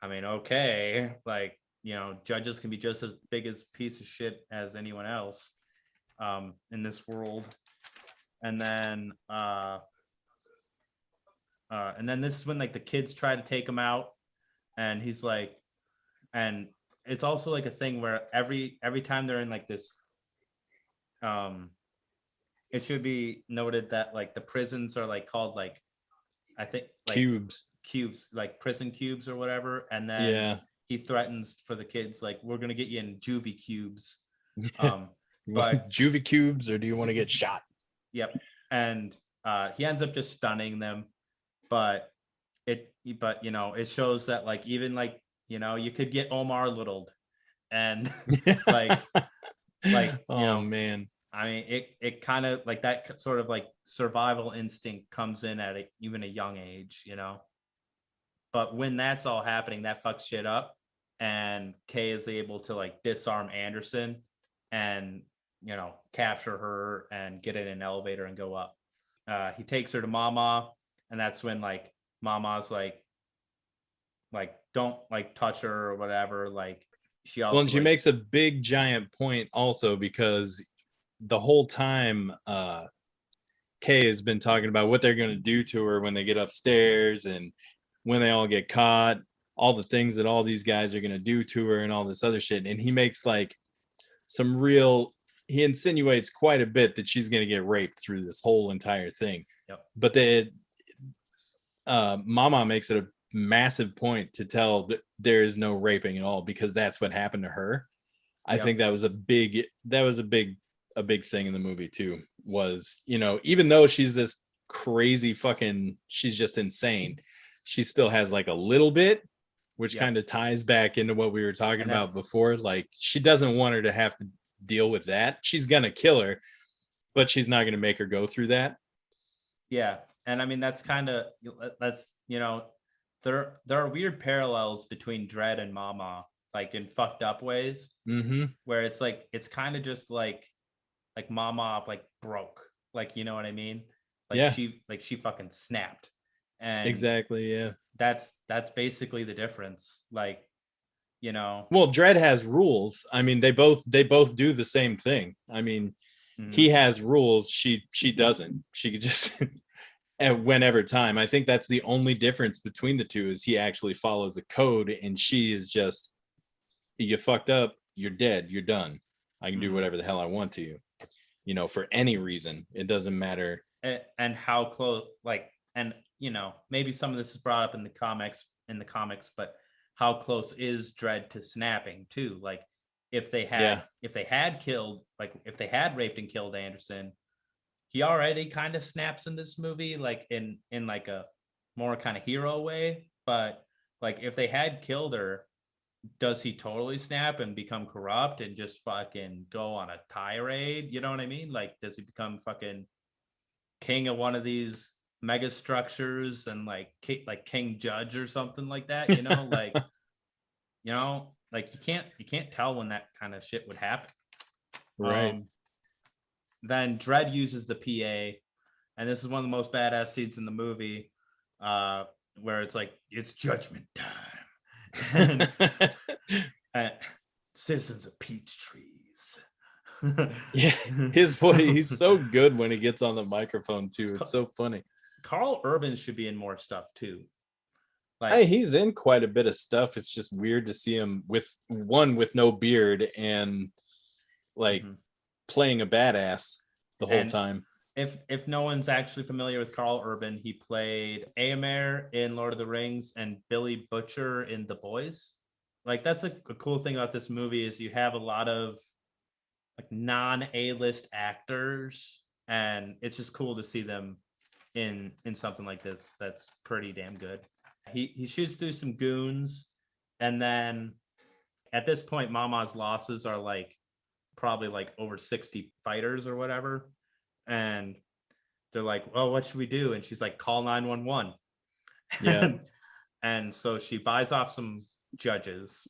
I mean, okay, like judges can be just as big as piece of shit as anyone else in this world. And then this is when like the kids try to take him out, and he's like, and it's also like a thing where every time they're in like this, it should be noted that like the prisons are like called like, I think like cubes, like prison cubes or whatever. And then he threatens for the kids, like, we're gonna get you in juvie cubes. But juvie cubes, or do you want to get shot? Yep. And he ends up just stunning them, but it shows that like even like you could get Omar Littled, and like man, I mean it kind of like that sort of like survival instinct comes in at even a young age, but when that's all happening, that fucks shit up, and Kay is able to like disarm Anderson and capture her and get in an elevator and go up. He takes her to Mama, and that's when like Mama's like don't like touch her or whatever. Like she also she makes a big giant point also, because the whole time Kay has been talking about what they're going to do to her when they get upstairs and when they all get caught, all the things that all these guys are going to do to her and all this other shit. And he makes like he insinuates quite a bit that she's going to get raped through this whole entire thing. Yep. But Mama makes it a massive point to tell that there is no raping at all, because that's what happened to her. I think that was a big thing in the movie too, was, even though she's this crazy she's just insane, she still has like a little bit, which kind of ties back into what we were talking about before. Like, she doesn't want her to have to deal with that. She's gonna kill her, but she's not gonna make her go through that. Yeah. And I mean, there are weird parallels between Dredd and Mama, like in fucked up ways, where it's like it's kind of just like Mama like broke, like, you know what I mean? Like she fucking snapped. And exactly, yeah. That's basically the difference. Like, well, Dredd has rules. I mean, they both do the same thing. I mean, he has rules, she doesn't. She could just at whenever time. I think that's the only difference between the two is he actually follows a code and she is just, you fucked up, you're dead, you're done. I can do whatever the hell I want to you, for any reason. It doesn't matter. And how close, like, and maybe some of this is brought up in the comics, but how close is Dredd to snapping too? Like, if they had killed, like, if they had raped and killed Anderson, he already kind of snaps in this movie, like in like a more kind of hero way. But like, if they had killed her, does he totally snap and become corrupt and just fucking go on a tirade? You know what I mean? Like, does he become fucking king of one of these mega structures and like King Judge or something like that? Like you can't tell when that kind of shit would happen. Right. Then Dredd uses the PA, and this is one of the most badass scenes in the movie, where it's like, it's judgment time. And citizens of peach trees. Yeah, his voice, he's so good when he gets on the microphone too. It's so funny. Carl Urban should be in more stuff too. Like, hey, he's in quite a bit of stuff. It's just weird to see him with no beard and like playing a badass the whole time. If no one's actually familiar with Carl Urban, he played Éomer in Lord of the Rings and Billy Butcher in The Boys. Like, that's a cool thing about this movie is you have a lot of like non-A-list actors, and it's just cool to see them in something like this that's pretty damn good. He shoots through some goons, and then at this point Mama's losses are like probably like over 60 fighters or whatever, and they're like, well, what should we do? And she's like, call 911. Yeah. And so she buys off some judges,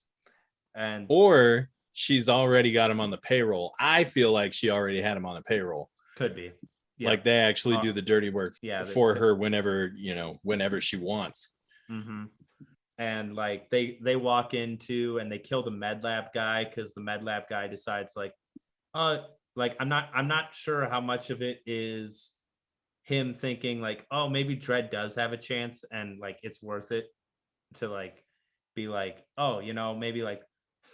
or she's already got him on the payroll. I feel like she already had him on the payroll. Could be. Yeah. Like they actually do the dirty work for her whenever she wants. And like they walk into and they kill the med lab guy because the med lab guy decides like I'm not sure how much of it is him thinking like, oh, maybe Dredd does have a chance and like it's worth it to like be like, oh, maybe like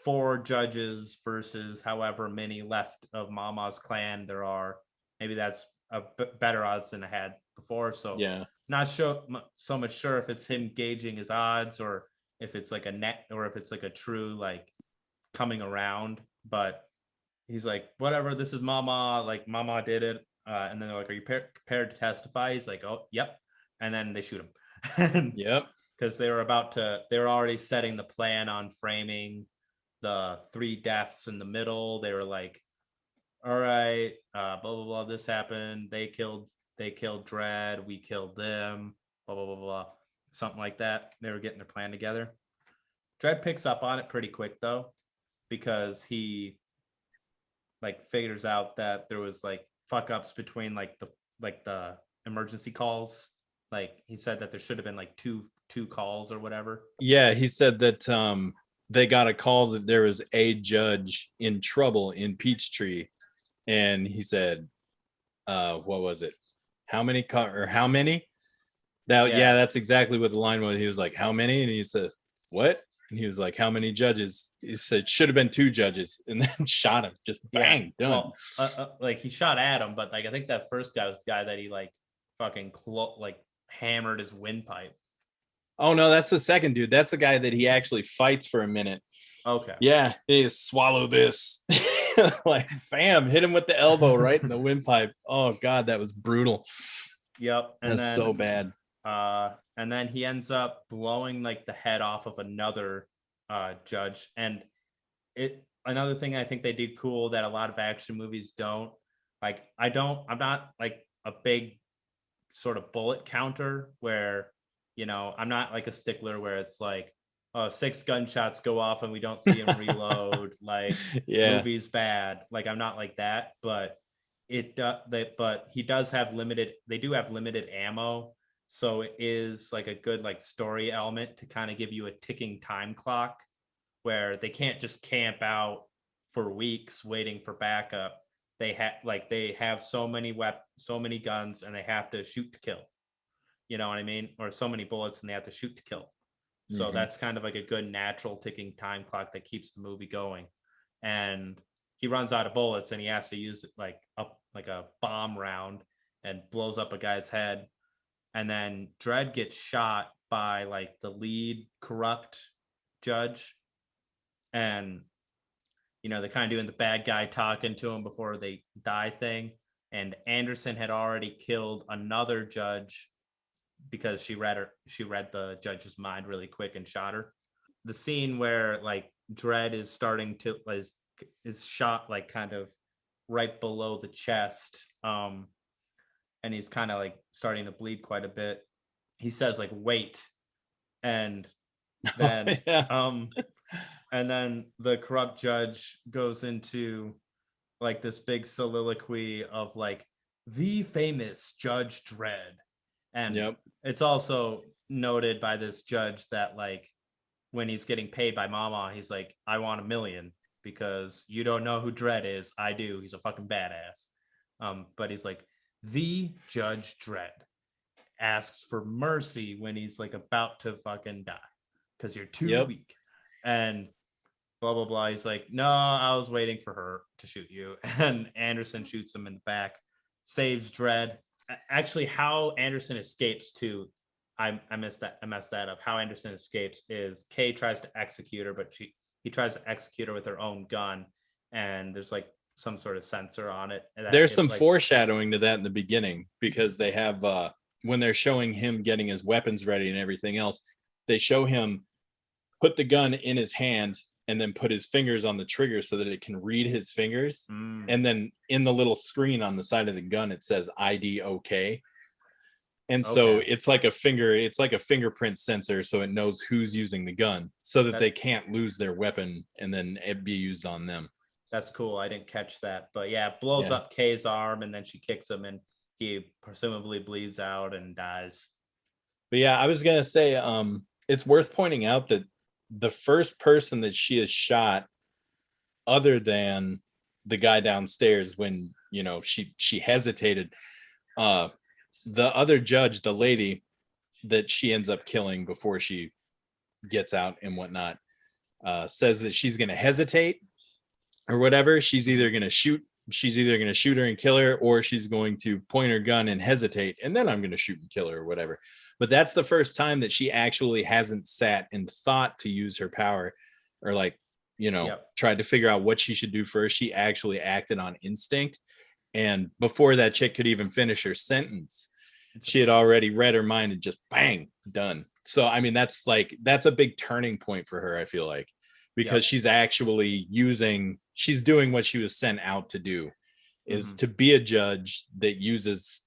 4 judges versus however many left of Mama's clan there are. Maybe that's a better odds than I had before. So yeah, not so much sure if it's him gauging his odds or if it's like a net or if it's like a true like coming around. But he's like, whatever, this is Mama, like Mama did it. And then they're like, are you prepared to testify? He's like, oh, yep. And then they shoot him. Yep. Because they were already setting the plan on framing the 3 deaths in the middle. They were like, all right, blah, blah, blah, this happened. They killed Dredd. We killed them, blah, blah, blah, blah. Something like that. They were getting their plan together. Dredd picks up on it pretty quick though, because he like figures out that there was like fuck ups between like the emergency calls. Like he said that there should have been like two calls or whatever. Yeah, he said that they got a call that there was a judge in trouble in Peachtree, and he said, what was it? How many? Yeah, that's exactly what the line was. He was like, how many? And he said, what? And he was like, how many judges? He said, should have been 2 judges, and then shot him. Just bang, done. Well, like he shot at him, but like I think that first guy was the guy that he like fucking hammered his windpipe. Oh no, that's the second dude. That's the guy that he actually fights for a minute. Okay. Yeah, he swallow this. Like bam, hit him with the elbow right in the windpipe. Oh god, that was brutal. Yep. And that's so bad. And then he ends up blowing like the head off of another judge. And another thing I think they did cool that a lot of action movies don't. Like I'm not like a big sort of bullet counter where, I'm not like a stickler where it's like, 6 gunshots go off and we don't see him reload. Like, yeah, movie's bad. Like, I'm not like that, but but he does have they do have limited ammo. So it is like a good like story element to kind of give you a ticking time clock where they can't just camp out for weeks waiting for backup. They have so many guns and they have to shoot to kill. You know what I mean? Or so many bullets and they have to shoot to kill. So that's kind of like a good natural ticking time clock that keeps the movie going. And he runs out of bullets and he has to use like a bomb round and blows up a guy's head. And then Dredd gets shot by like the lead corrupt judge. And they're kind of doing the bad guy talking to him before they die thing. And Anderson had already killed another judge because she read the judge's mind really quick and shot her. The scene where like Dredd is starting to is shot like kind of right below the chest, and he's kind of like starting to bleed quite a bit. He says like wait, and then and then the corrupt judge goes into like this big soliloquy of like the famous Judge Dredd. And it's also noted by this judge that like when he's getting paid by Mama, he's like, I want $1 million because you don't know who Dredd is. I do. He's a fucking badass. But he's like, the Judge Dredd asks for mercy when he's like about to fucking die because you're too weak. And blah, blah, blah. He's like, no, I was waiting for her to shoot you. And Anderson shoots him in the back, saves Dredd. Actually, how Anderson escapes too, I messed that up. How Anderson escapes is Kay tries to execute her, but he tries to execute her with her own gun, and there's like some sort of sensor on it. There's some foreshadowing to that in the beginning because they have when they're showing him getting his weapons ready and everything else, they show him put the gun in his hand and then put his fingers on the trigger so that it can read his fingers. And then in the little screen on the side of the gun, it says ID OK. And so it's like a fingerprint sensor. So it knows who's using the gun so that they can't lose their weapon and then it be used on them. That's cool. I didn't catch that, but it blows up Kay's arm and then she kicks him and he presumably bleeds out and dies. But yeah, I was going to say, it's worth pointing out that the first person that she has shot other than the guy downstairs when she hesitated, the other judge, the lady that she ends up killing before she gets out and whatnot, says that she's going to hesitate or whatever. She's either going to shoot her and kill her, or she's going to point her gun and hesitate and then I'm going to shoot and kill her or whatever. But that's the first time that she actually hasn't sat and thought to use her power or tried to figure out what she should do first. She actually acted on instinct. And before that chick could even finish her sentence, she had already read her mind and just bang, done. So, I mean, that's a big turning point for her, I feel like, because she's actually she's doing what she was sent out to do, is to be a judge that uses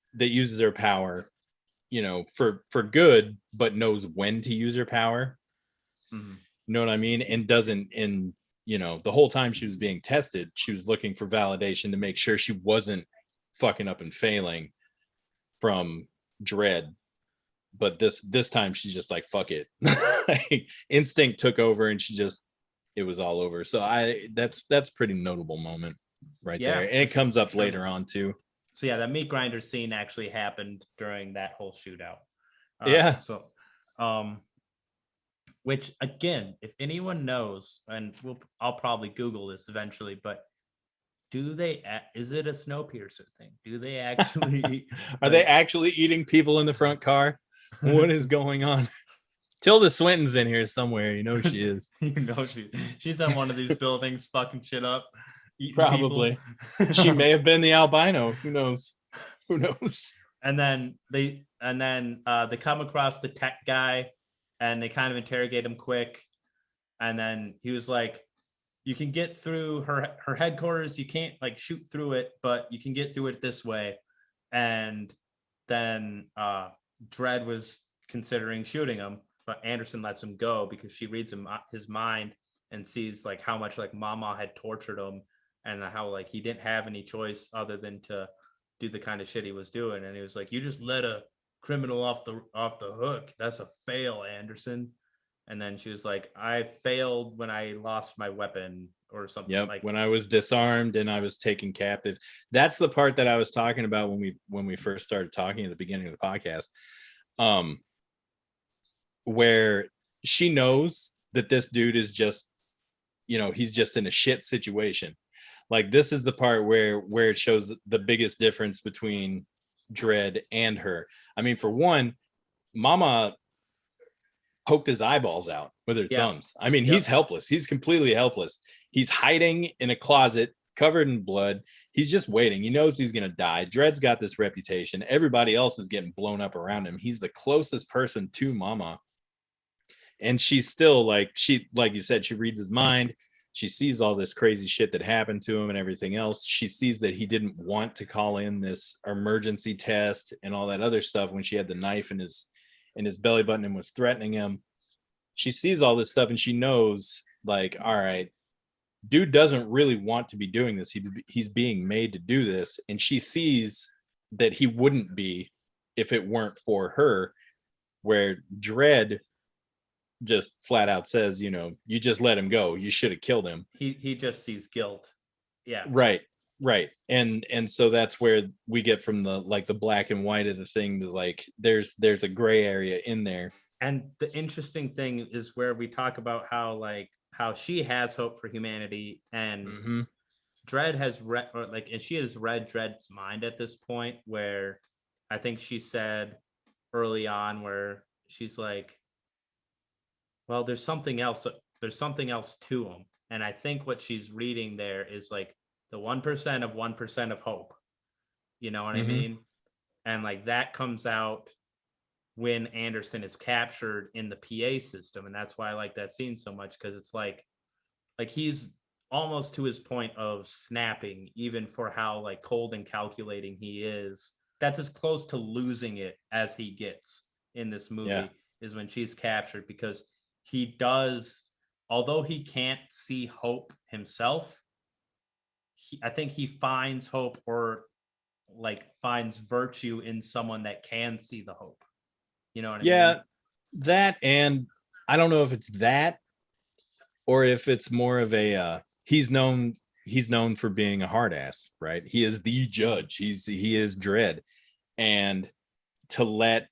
her power, for good, but knows when to use her power. You know what I mean? And doesn't, the whole time she was being tested, she was looking for validation to make sure she wasn't fucking up and failing from Dredd. But this time she's just like, fuck it. Like, instinct took over and it was all over. So that's pretty notable moment right there. And it comes up later on too. So that meat grinder scene actually happened during that whole shootout. Which again, if anyone knows, and I'll probably Google this eventually, but is it a Snowpiercer thing? Do they actually are they actually eating people in the front car? What is going on? Tilda Swinton's in here somewhere. She is. She's on one of these buildings fucking shit up. Probably. She may have been the albino. Who knows? And then they come across the tech guy and they kind of interrogate him quick. And then he was like, you can get through her headquarters. You can't like shoot through it, but you can get through it this way. And then Dredd was considering shooting him, but Anderson lets him go because she reads his mind and sees like how much like Mama had tortured him and how like he didn't have any choice other than to do the kind of shit he was doing. And he was like, you just let a criminal off the hook. That's a fail, Anderson. And then she was like, I failed when I lost my weapon or something. Yep, when I was disarmed and I was taken captive. That's the part that I was talking about when we first started talking at the beginning of the podcast. um where she knows that this dude is just, he's just in a shit situation. Like, this is the part where it shows the biggest difference between Dredd and her. I mean, for one, Mama poked his eyeballs out with her Yeah. thumbs. I mean, Yep. he's helpless. He's completely helpless. He's hiding in a closet covered in blood. He's just waiting. He knows he's going to die. Dredd's got this reputation. Everybody else is getting blown up around him. He's the closest person to Mama. And she's still like you said, she reads his mind. She sees all this crazy shit that happened to him and everything else. She sees that he didn't want to call in this emergency test and all that other stuff when she had the knife in his belly button and was threatening him. She sees all this stuff and she knows, like, all right, dude doesn't really want to be doing this. He's being made to do this. And she sees that he wouldn't be if it weren't for her, where Dredd just flat out says, you just let him go. You should have killed him. He just sees guilt. Yeah. Right. And so that's where we get from the black and white of the thing to, like, there's a gray area in there. And the interesting thing is where we talk about how she has hope for humanity, and Dredd has read, and she has read Dredd's mind at this point, where I think she said early on where she's like, well, there's something else to him. And I think what she's reading there is like the 1% of 1% of hope. You know what I mean? And like that comes out when Anderson is captured in the PA system. And that's why I like that scene so much, because it's like he's almost to his point of snapping, even for how like cold and calculating he is. That's as close to losing it as he gets in this movie, is when she's captured, because he does, although he can't see hope himself, I think he finds hope, or like finds virtue in someone that can see the hope. You know what I mean? Yeah, that, and I don't know if it's that or if it's more of a he's known for being a hard ass, right? He is the judge. He is Dredd. And to let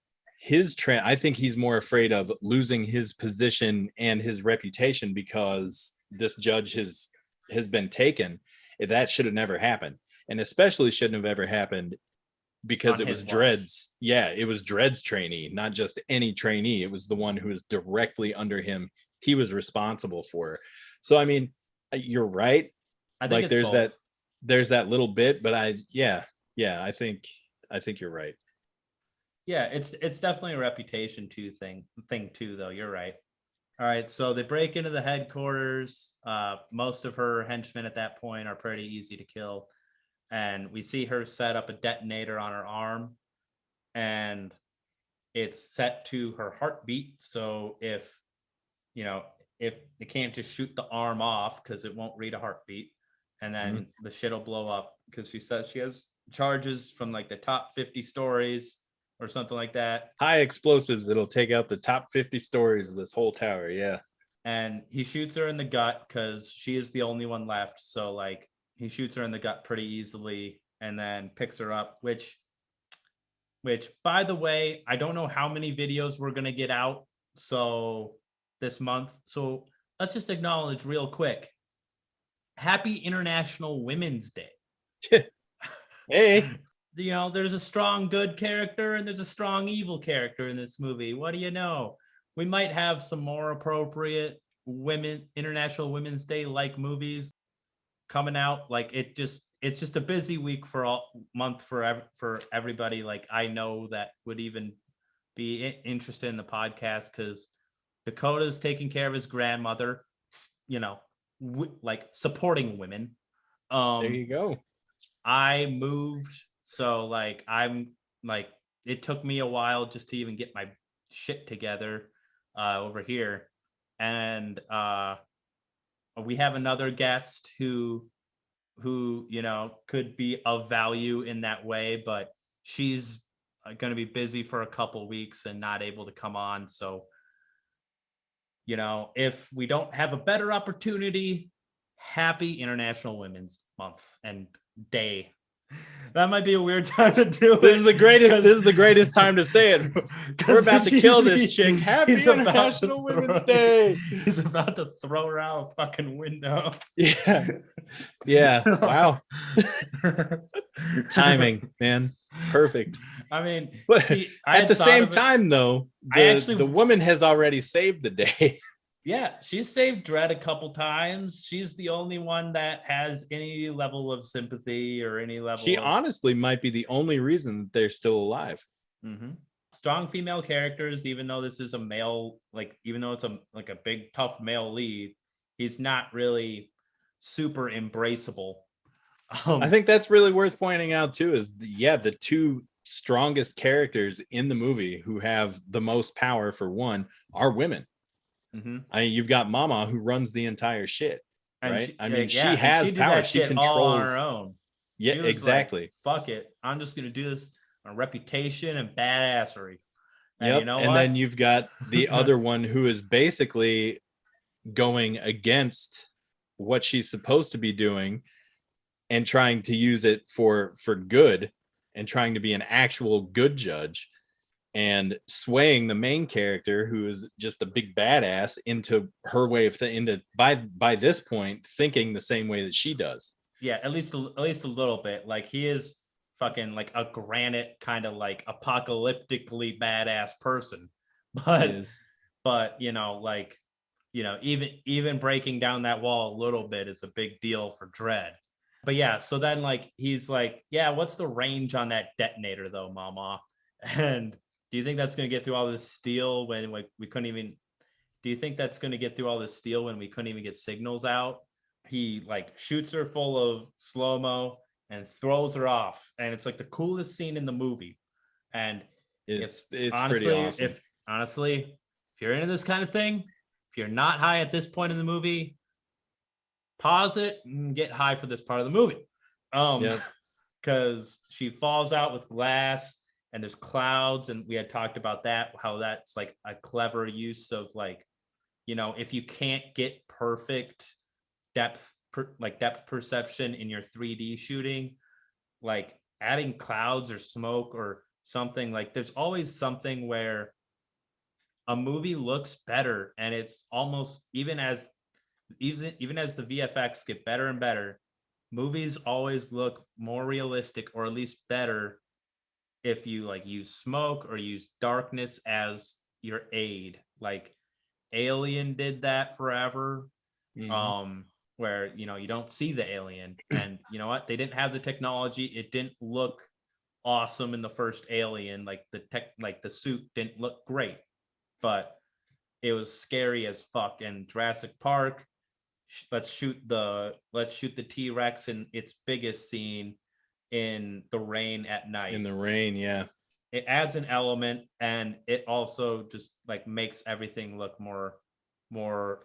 I think he's more afraid of losing his position and his reputation because this judge has been taken. That should have never happened, and especially shouldn't have ever happened because it was Dredd's. Yeah, it was Dredd's trainee, not just any trainee. It was the one who was directly under him. He was responsible for. So I mean, you're right. I think like there's that little bit, but I think you're right. Yeah, it's definitely a reputation thing too, though. You're right. All right, so they break into the headquarters. Most of her henchmen at that point are pretty easy to kill, and we see her set up a detonator on her arm, and it's set to her heartbeat. So if they can't just shoot the arm off because it won't read a heartbeat, and then the shit will blow up, because she says she has charges from like the top 50 stories or something like that. High explosives that'll take out the top 50 stories of this whole tower. Yeah. And he shoots her in the gut because she is the only one left. So like he shoots her in the gut pretty easily and then picks her up, which by the way, I don't know how many videos we're going to get out this month. So let's just acknowledge real quick. Happy International Women's Day. Hey. There's a strong good character and there's a strong evil character in this movie. What do you know? We might have some more appropriate International Women's Day like movies coming out. Like it's just a busy week month for everybody. Like I know that would even be interested in the podcast, because Dakota's taking care of his grandmother, like supporting women. There you go. I moved. So like I'm like, it took me a while just to even get my shit together over here. And we have another guest who could be of value in that way, but she's going to be busy for a couple weeks and not able to come on. So, if we don't have a better opportunity, happy International Women's Month and Day. That might be a weird time to do it. This is the greatest time to say it. We're about to kill this chick. Happy International Women's Day. He's about to throw her out a fucking window. Yeah. Yeah. Wow. Timing, man. Perfect. I mean, But see, at the same time, though, the woman has already saved the day. Yeah, she's saved Dredd a couple times. She's the only one that has any level of sympathy or any level. She honestly might be the only reason that they're still alive. Mm-hmm. Strong female characters, even though this is a male, like even though it's a big tough male lead, he's not really super embraceable. I think that's really worth pointing out too. Is the two strongest characters in the movie who have the most power for one are women. Mm-hmm. I mean, you've got Mama who runs the entire shit, right? She has she power. She controls all on her own. Yeah, exactly. Like, fuck it, I'm just gonna do this on reputation and badassery. And yep. You know and what? Then you've got the other one who is basically going against what she's supposed to be doing and trying to use it for good and trying to be an actual good judge. And swaying the main character, who is just a big badass, into her way of by this point thinking the same way that she does. Yeah, at least a little bit. Like he is fucking like a granite kind of like apocalyptically badass person, but even breaking down that wall a little bit is a big deal for Dredd. But yeah, so then like he's like, yeah, what's the range on that detonator though, Mama? And do you think that's going to get through all this steel when we couldn't even? Do you think that's going to get through all this steel when we couldn't even get signals out? He like shoots her full of slow-mo and throws her off, and it's like the coolest scene in the movie. And it's honestly, pretty awesome. If you're into this kind of thing, if you're not high at this point in the movie, pause it and get high for this part of the movie. Because she falls out with glass. And there's clouds, and we had talked about that, how that's like a clever use of like, if you can't get perfect depth perception in your 3D shooting, like adding clouds or smoke or something, like there's always something where a movie looks better, and it's almost even as the VFX get better and better, movies always look more realistic, or at least better, if you like use smoke or use darkness as your aid. Like Alien did that forever. Mm-hmm. Where you don't see the alien, and you know what, they didn't have the technology, it didn't look awesome in the first Alien, like the suit didn't look great, but it was scary as fuck. And Jurassic Park, let's shoot the T-Rex in its biggest scene in the rain at night. In the rain, yeah. It adds an element, and it also just like makes everything look more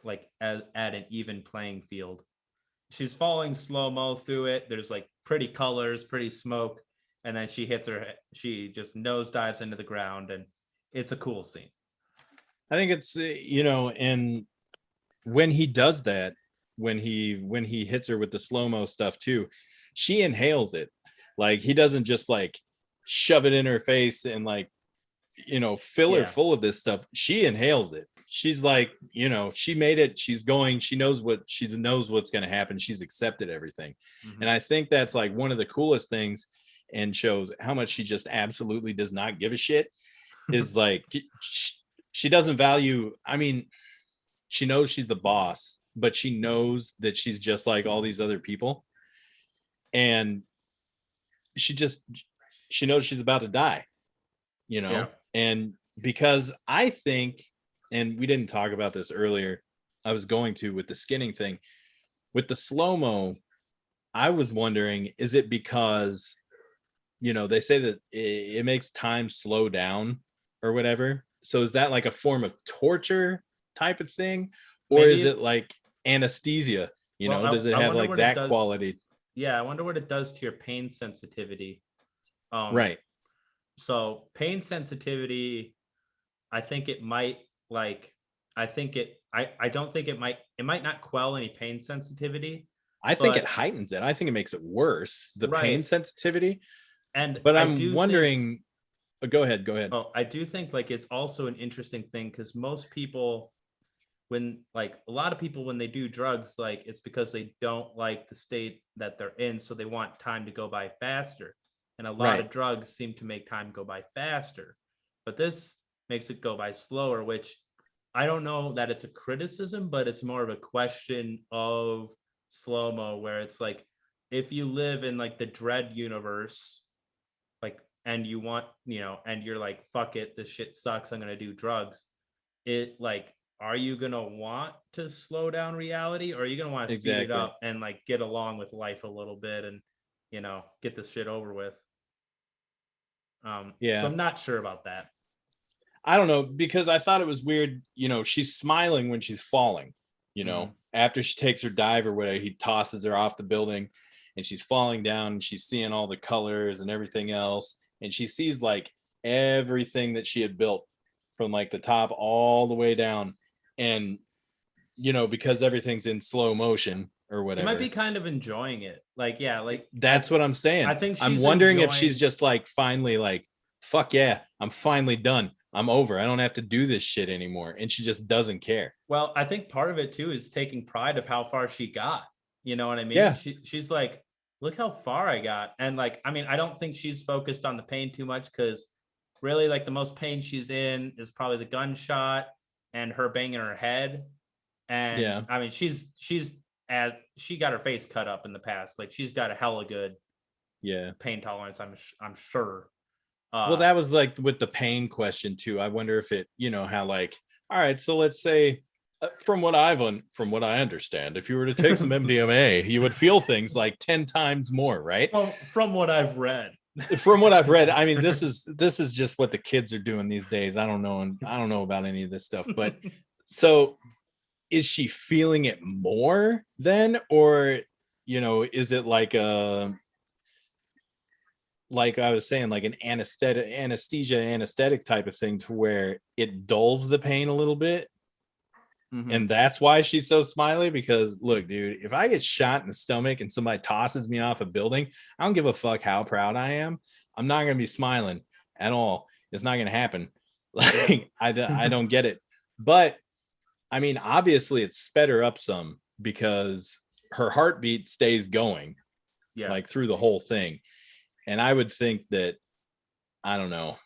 like at an even playing field. She's falling slow-mo through it. There's like pretty colors, pretty smoke, and then she just nosedives into the ground, and it's a cool scene. I think it's and when he does that, when he hits her with the slow-mo stuff too, she inhales it. Like he doesn't just like shove it in her face and like fill her full of this stuff. She inhales it. She's like, she made it. She's going. She knows what's going to happen. She's accepted everything. Mm-hmm. And I think that's like one of the coolest things, and shows how much she just absolutely does not give a shit. Is like she doesn't value. I mean, she knows she's the boss, but she knows that she's just like all these other people, and she knows she's about to die, and because I think, and we didn't talk about this earlier, I was going to with the skinning thing, with the slow-mo, I was wondering, is it because, they say that it makes time slow down or whatever. So is that like a form of torture type of thing? Or is it like anesthesia? Does it have like that quality? Yeah, I wonder what it does to your pain sensitivity. Right. So pain sensitivity, I think it might I don't think it might not quell any pain sensitivity, I think it But heightens it. I think it makes it worse, the pain right. sensitivity. And But I I'm do think, wondering, go ahead, go ahead. oh, I do think like it's also an interesting thing because most people, when like a lot of people when they do drugs, like it's because they don't like the state that they're in, so they want time to go by faster. And a lot Right. of drugs seem to make time go by faster, but this makes it go by slower, which I don't know that it's a criticism, but it's more of a question of slow mo, where it's like if you live in like the Dredd universe, like, and you want, and you're like, fuck it, this shit sucks, I'm gonna do drugs. It like, are you gonna want to slow down reality, or are you gonna want to speed it Exactly. up and like get along with life a little bit and get this shit over with? So Yeah. I'm not sure about that. I don't know, because I thought it was weird. She's smiling when she's falling, Mm-hmm. after she takes her dive or whatever, he tosses her off the building and she's falling down and she's seeing all the colors and everything else. And she sees like everything that she had built from like the top all the way down. And, because everything's in slow motion or She might whatever. be kind of enjoying it. Like, yeah, like That's what I'm I saying. think I'm she's wondering if she's enjoying. just like finally like, fuck yeah, I'm finally done. I'm over. I don't have to do this shit anymore. And she just doesn't care. Well, I think part of it too is taking pride of how far she got. You know what I mean? Yeah. She's like, look how far I got. And like, I mean, I don't think she's focused on the pain too much, because really like the most pain she's in is probably the gunshot and her banging her head. And Yeah. I mean, she got her face cut up in the past. Like she's got a hella good Yeah. pain tolerance. I'm sure. Well, Uh, that was like with the pain question too. I wonder if it, how like, all right, so let's say, from what from what I understand, if you were to take some MDMA, you would feel things like 10 times more, right? from what I've read. From what I've read, I mean, this is just what the kids are doing these days. I don't know, and I don't know about any of this stuff, but so is she feeling it more then, or is it like a, like I was saying, like an anesthetic type of thing, to where it dulls the pain a little bit? Mm-hmm. And that's why she's so smiley. Because look, dude, if I get shot in the stomach and somebody tosses me off a building, I don't give a fuck how proud I am. I'm not going to be smiling at all. It's not going to happen. Like, I don't get it. But I mean, obviously it's sped her up some, because her heartbeat stays going, Yeah. like through the whole thing. And I would think that, I don't know.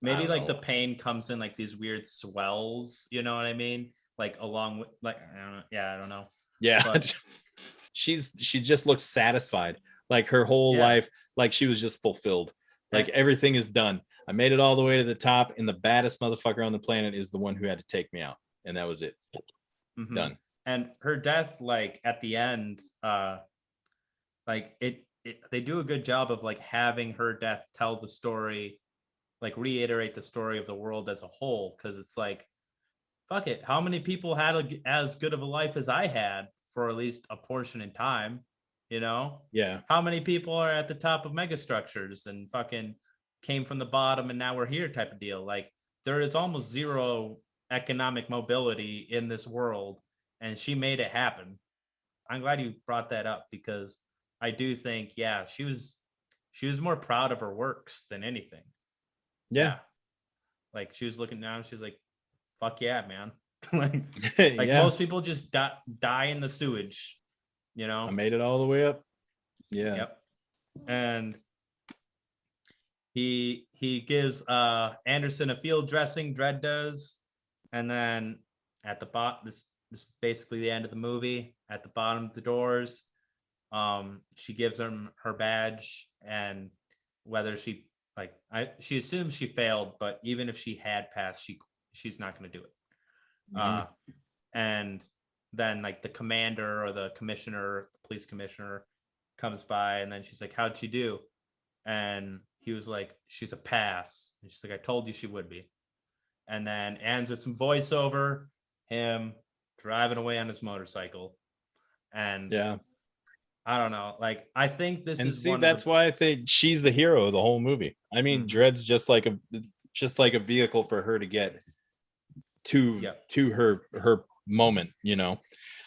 Maybe like the pain comes in like these weird swells, you know what I mean? Like along with like, I don't know. Yeah, I don't know. Yeah. But she just looks satisfied. Like her whole yeah. life, like she was just fulfilled. Like And, everything is done. I made it all the way to the top, and the baddest motherfucker on the planet is the one who had to take me out. And that was it. mm-hmm. Done. And her death, like at the end, like they do a good job of like having her death tell the story, like reiterate the story of the world as a whole. Cause it's like, fuck it. How many people had as good of a life as I had for at least a portion in time? Yeah. How many people are at the top of megastructures and fucking came from the bottom and now we're here type of deal? Like there is almost zero economic mobility in this world, and she made it happen. I'm glad you brought that up, because I do think, yeah, she was more proud of her works than anything. Yeah. Like she was looking down, she's like, fuck yeah, man. like Yeah. most people just die in the sewage, I made it all the way up. Yeah. Yep. And he gives Anderson a field dressing, Dredd does. And then at the bottom, this is basically the end of the movie. At the bottom of the doors, she gives him her badge, and whether she she assumes she failed, but even if she had passed, she's not going to do it. Mhm. And then like the commander or the commissioner, the police commissioner, comes by, and then she's like, how'd she do? And he was like, she's a pass. And she's like, I told you she would be. And then ends with some voiceover, him driving away on his motorcycle. And Yeah. I don't know, like I think this And is see, that's why I think she's the hero of the whole movie. I mean, Dredd's just like a vehicle for her to get to her moment,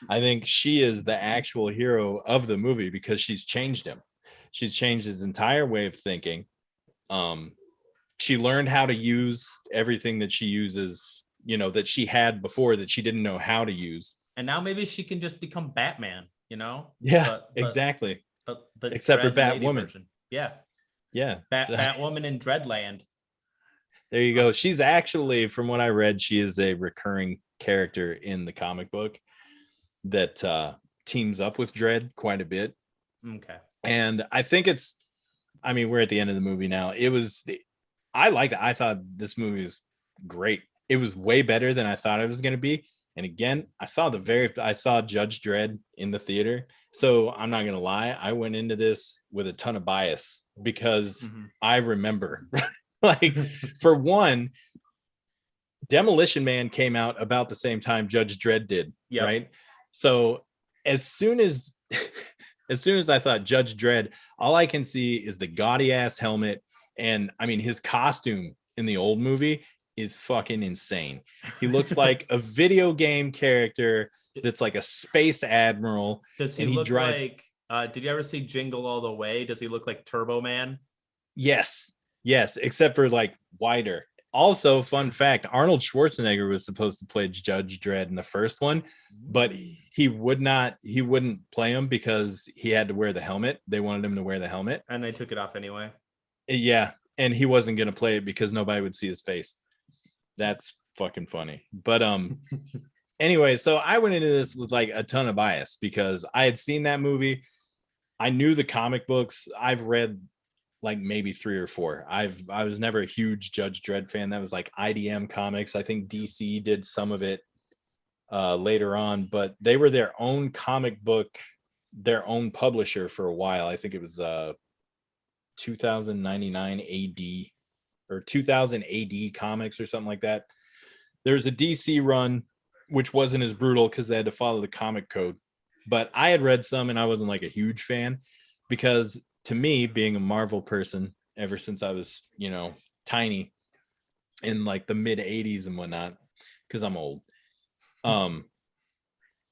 I think she is the actual hero of the movie because she's changed him. She's changed his entire way of thinking. Um, she learned how to use everything that she uses, that she had before that she didn't know how to use. And now maybe she can just become Batman, Yeah, but exactly. but Except for Dredd lady Batwoman. version. Yeah. Yeah. Batwoman in Dreadland. There you go. She's actually, from what I read, she is a recurring character in the comic book that teams up with Dredd quite a bit. Okay. And I think we're at the end of the movie now. I thought this movie was great. It was way better than I thought it was going to be. And again, I saw Judge Dredd in the theater. So I'm not going to lie. I went into this with a ton of bias because I remember like for one, Demolition Man came out about the same time Judge Dredd did. Yep. Right. So as soon as I thought Judge Dredd, all I can see is the gaudy ass helmet. And I mean, his costume in the old movie is fucking insane. He looks like a video game character that's like a space admiral. Does he look like, did you ever see Jingle All the Way? Does he look like Turbo Man? Yes, except for like wider. Also, fun fact, Arnold Schwarzenegger was supposed to play Judge Dredd in the first one, but he wouldn't play him because he had to wear the helmet. They wanted him to wear the helmet. And they took it off anyway. Yeah, and he wasn't going to play it because nobody would see his face. That's fucking funny. But anyway, so I went into this with like a ton of bias because I had seen that movie. I knew the comic books. I've read like maybe 3 or 4. I was never a huge Judge Dredd fan. That was like IDM Comics. I think DC did some of it later on, but they were their own comic book, their own publisher for a while. I think it was 2099 AD or 2000 AD Comics or something like that. There's a DC run which wasn't as brutal because they had to follow the comic code, but I had read some and I wasn't like a huge fan because to me, being a Marvel person ever since I was, tiny in like the mid 80s and whatnot, because I'm old,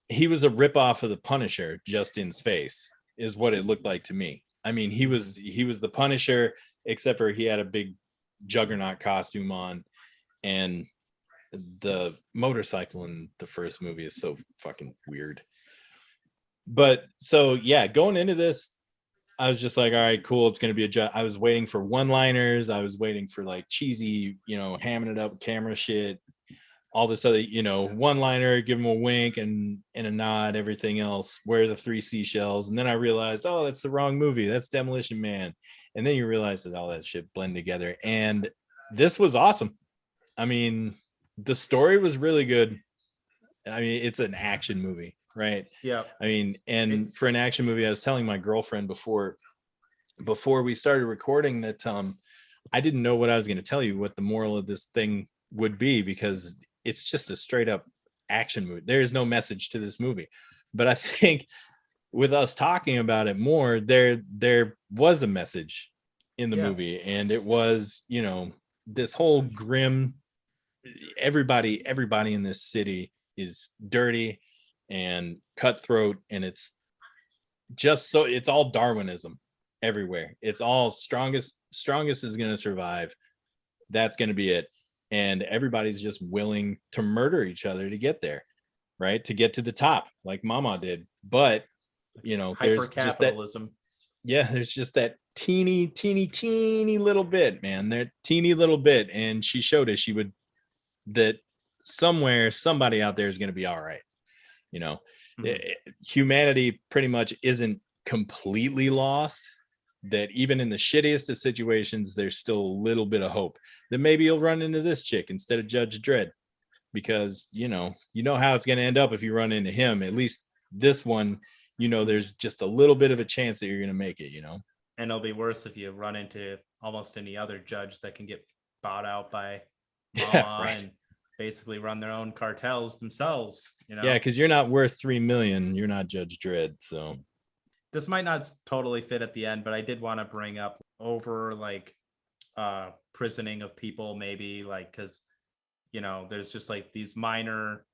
he was a ripoff of the Punisher just in space is what it looked like to me. I mean, he was the Punisher, except for he had a big Juggernaut costume on, and the motorcycle in the first movie is so fucking weird. But so yeah, going into this, I was just like, all right, cool. It's going to be I was waiting for one-liners. I was waiting for like cheesy, hamming it up camera shit, all this other, one-liner, give him a wink and a nod, everything else, where the 3 seashells. And then I realized, oh, that's the wrong movie. That's Demolition Man. And then you realize that all that shit blend together. And this was awesome. I mean, the story was really good. I mean, it's an action movie, right? Yeah. I mean, and for an action movie, I was telling my girlfriend before we started recording that I didn't know what I was going to tell you, what the moral of this thing would be, because it's just a straight up action movie. There is no message to this movie. But I think with us talking about it more, there was a message in the movie, and it was, this whole grim, everybody in this city is dirty and cutthroat, and it's just so it's all Darwinism everywhere. It's all strongest is going to survive. That's going to be it. And everybody's just willing to murder each other to get there, right? To get to the top, like Mama did. But there's just that. Yeah, there's just that teeny little bit, man. That teeny little bit, and she showed us that somewhere somebody out there is going to be all right. Humanity pretty much isn't completely lost. That even in the shittiest of situations, there's still a little bit of hope that maybe you'll run into this chick instead of Judge Dredd, because you know how it's going to end up if you run into him. At least this one, there's just a little bit of a chance that you're going to make it. And it'll be worse if you run into almost any other judge that can get bought out by Mama right. And basically run their own cartels themselves. Yeah, because you're not worth $3 million. You're not Judge Dredd, so. This might not totally fit at the end, but I did want to bring up over prisoning of people, maybe because there's just like these minor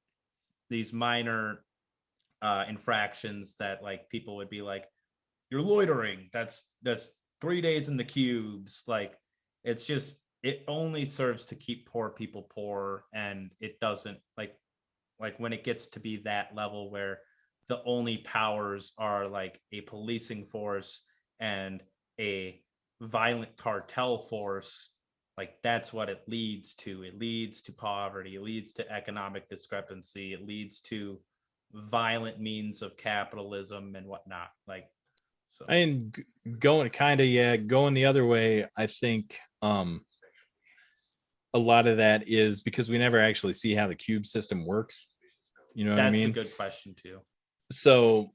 infractions that like people would be like, you're loitering. That's 3 days in the cubes. Like it's just it only serves to keep poor people poor, and it doesn't like when it gets to be that level where the only powers are like a policing force and a violent cartel force, like that's what it leads to. It leads to poverty, it leads to economic discrepancy, it leads to violent means of capitalism and whatnot. Like so I mean, going the other way, I think a lot of that is because we never actually see how the cube system works. You know what I that's a mean? good question too. So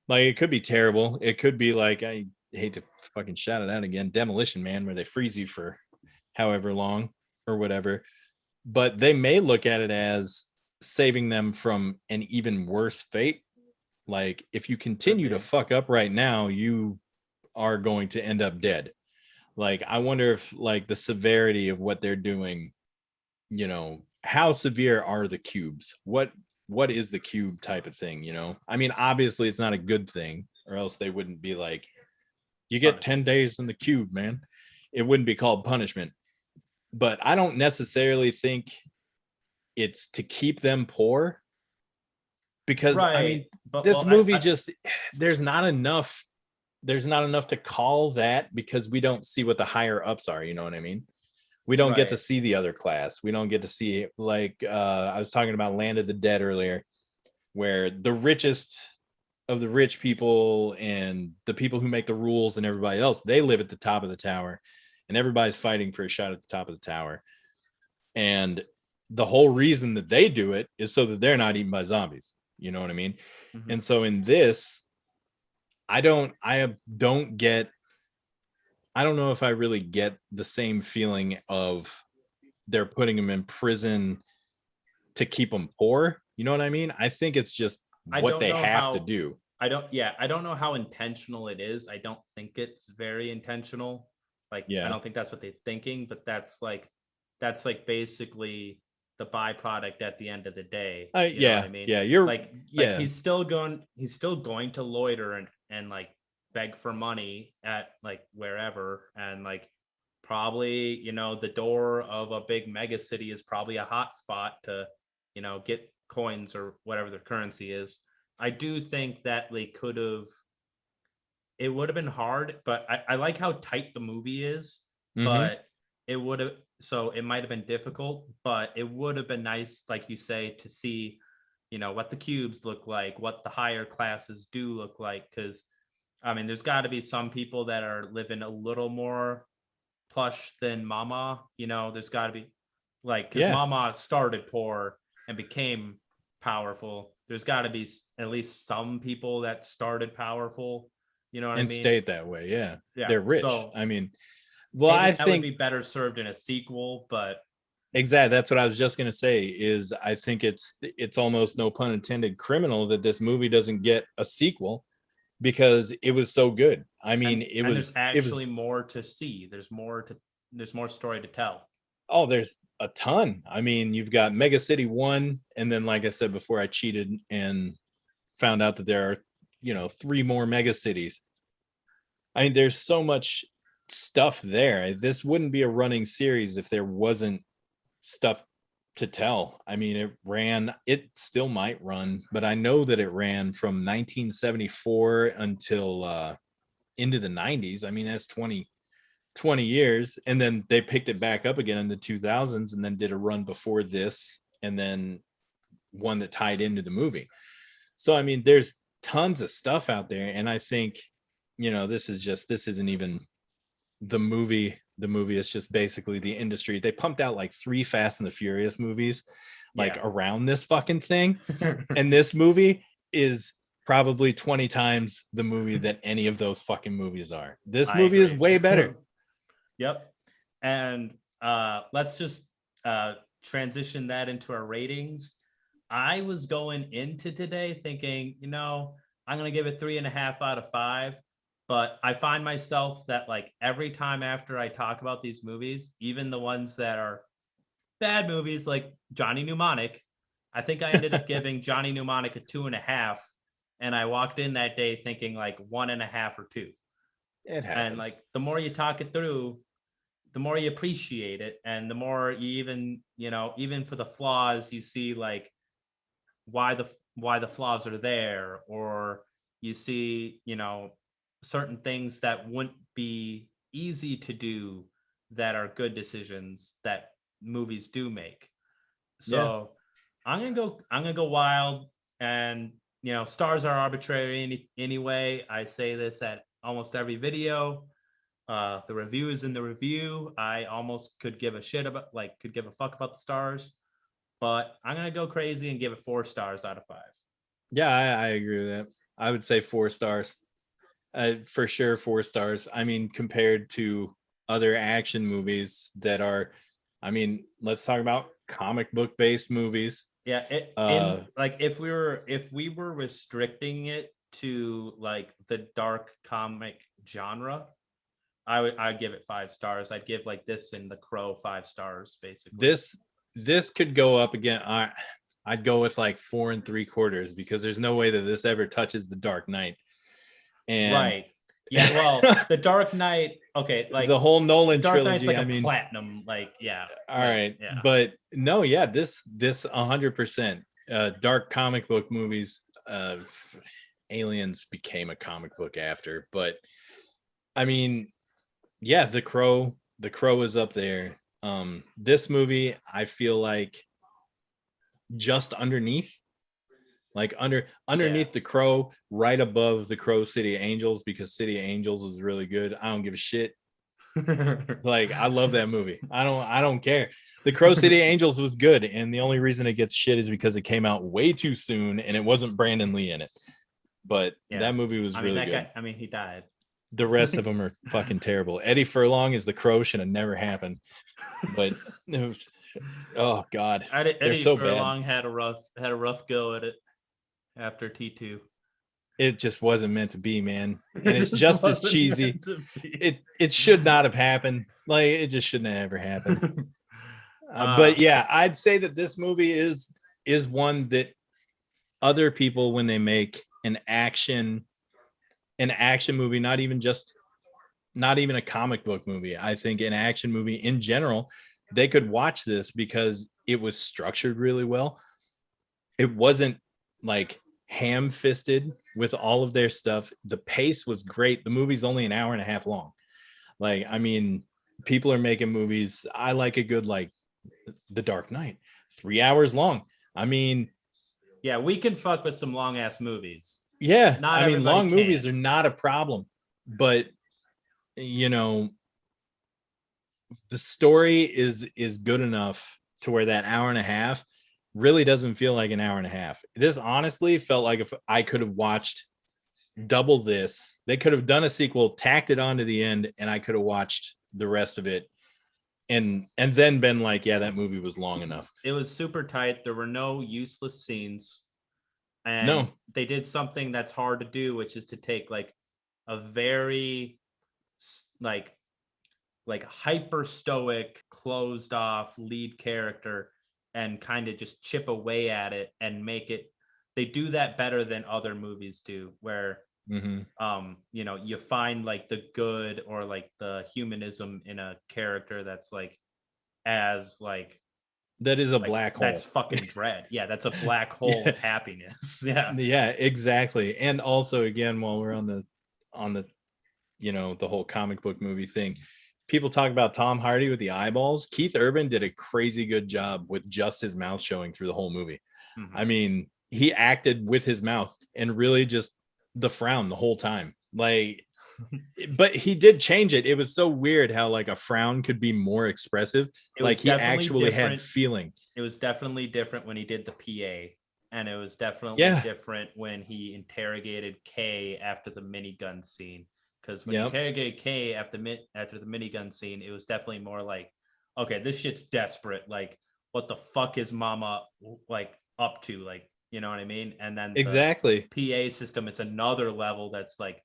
like it could be terrible. It could be like, I hate to fucking shout it out again, Demolition Man, where they freeze you for however long or whatever. But they may look at it as saving them from an even worse fate. Like if you continue to fuck up right now, you are going to end up dead. Like I wonder if like the severity of what they're doing, you know, how severe are the cubes? What is the cube type of thing, you know? I mean, obviously it's not a good thing, or else they wouldn't be like, you get 10 days in the cube, man. It wouldn't be called punishment. But I don't necessarily think it's to keep them poor, because I mean, Right. But this well, movie just, there's not enough to call that, because we don't see what the higher ups are, you know what I mean? We don't get to right. see the other class. We don't get to see, like I was talking about Land of the Dead earlier, where the richest of the rich people and the people who make the rules and everybody else, they live at the top of the tower, and everybody's fighting for a shot at the top of the tower. And the whole reason that they do it is so that they're not eaten by zombies. You know what I mean? Mhm. And so in this, I don't get, I don't know if I really get the same feeling of they're putting them in prison to keep them poor. You know what I mean? I think it's just I what don't they know have to how do. I don't know how intentional it is. I don't think it's very intentional. Like I Yeah. don't think that's what they're thinking, but that's like basically the byproduct at the end of the day. You know what Yeah. I mean? Yeah. You're, Like yeah. he's still going to loiter and like beg for money at like wherever, and like probably, you know, the door of a big mega city is probably a hot spot to, you know, get coins or whatever their currency is. I do think that they could have, it would have been hard, but I like how tight the movie is, Mm-hmm. but it would have, so it might have been difficult, but it would have been nice, like you say, to see, you know, what the cubes look like, what the higher classes do look like. Cause I mean, there's got to be some people that are living a little more plush than Mama, you know, there's got to be like, because Yeah. Mama started poor and became powerful. There's got to be at least some people that started powerful. You know what I And mean? stayed that way. Yeah. Yeah. They're rich. So I mean, well, maybe I that would think be better served in a sequel, but exactly, that's what I was just going to say, is I think it's almost, no pun intended, criminal that this movie doesn't get a sequel, because it was so good. I mean, and there's it was actually more to see. There's more story to tell. oh, there's a ton. I mean, you've got Mega City 1, and then like I said before, I cheated and found out that there are, you know, 3 more mega cities. I mean, there's so much stuff there. This wouldn't be a running series if there wasn't stuff to tell. I mean, it still might run, but I know that it ran from 1974 until into the 90s. I mean, that's 20 years. And then they picked it back up again in the 2000s, and then did a run before this, and then one that tied into the movie. So, I mean, there's tons of stuff out there. And I think, you know, this isn't even the movie is just basically the industry. They pumped out like 3 Fast and the Furious movies like Yeah. around this fucking thing, and this movie is probably 20 times the movie that any of those fucking movies are. This I movie is agree. way better. Yep. And let's just transition that into our ratings. I was going into today thinking, you know, I'm gonna give it 3.5 out of 5. But I find myself that like every time after I talk about these movies, even the ones that are bad movies like Johnny Mnemonic, I think I ended up giving Johnny Mnemonic a 2.5. and I walked in that day thinking like 1.5 or 2. It happens. And like the more you talk it through, the more you appreciate it, and the more you even, even for the flaws, you see like why the flaws are there, or you see, certain things that wouldn't be easy to do that are good decisions that movies do make. So I'm gonna go wild, and stars are arbitrary anyway. I say this at almost every video. The review is in the review. I almost could give a fuck about the stars, but I'm gonna go crazy and give it 4 stars out of 5. Yeah, I agree with that. I would say 4 stars. For sure, 4 stars. I mean, compared to other action movies that are, I mean, let's talk about comic book based movies. Yeah, if we were restricting it to like the dark comic genre, I'd give it 5 stars. I'd give like this and The Crow 5 stars basically. This could go up again. I'd go with like 4 3/4 because there's no way that this ever touches The Dark Knight. And right. Yeah, well, The Dark Knight, okay, like the whole Nolan Dark trilogy. Knight's like platinum, like, yeah. All like, right, yeah. but no, yeah, this 100% dark comic book movies. Aliens became a comic book after, but I mean, yeah, The Crow is up there. This movie, I feel like just underneath, like underneath The Crow, right above The Crow City of Angels, because City of Angels was really good. I don't give a shit. Like, I love that movie. I don't care. The Crow City Angels was good, and the only reason it gets shit is because it came out way too soon and it wasn't Brandon Lee in it. But that movie was really good. He died. The rest of them are fucking terrible. Eddie Furlong is The Crow, should have never happened. But it was, oh god, Eddie so Furlong bad. had a rough go at it after T2. It just wasn't meant to be, man. And it's just as cheesy. It should not have happened. Like, it just shouldn't have ever happened. But yeah, I'd say that this movie is one that other people, when they make an action movie, not even a comic book movie, I think an action movie in general, they could watch this because it was structured really well. It wasn't like ham-fisted with all of their stuff. The pace was great. The movie's only an hour and a half long. Like, I mean, people are making movies. I like a good, like, The Dark Knight, 3 hours long. I mean, yeah, we can fuck with some long ass movies. Yeah, not I mean, long movies are not a problem, but the story is good enough to where that hour and a half really doesn't feel like an hour and a half. This honestly felt like if I could have watched double this, they could have done a sequel, tacked it on to the end, and I could have watched the rest of it and then been like, yeah, that movie was long enough. It was super tight. There were no useless scenes. And they did something that's hard to do, which is to take like a very like hyper stoic, closed off lead character and kind of just chip away at it and make it. They do that better than other movies do, where you find like the good or like the humanism in a character that's like as like that is a black hole. That's fucking Dredd. Yeah, that's a black hole of happiness. Yeah, exactly. And also, again, while we're on the the whole comic book movie thing, people talk about Tom Hardy with the eyeballs. Keith Urban did a crazy good job with just his mouth showing through the whole movie. I mean, he acted with his mouth and really just the frown the whole time. Like, but he did change it. It was so weird how like a frown could be more expressive. Like, he actually had feeling. It was definitely different when he did the PA, and it was definitely different when he interrogated Kay after the minigun scene. Because when he interrogated Kay after the minigun scene, it was definitely more like, okay, this shit's desperate. Like, what the fuck is Mama like up to? Like, you know what I mean? And then exactly PA system, it's another level that's like,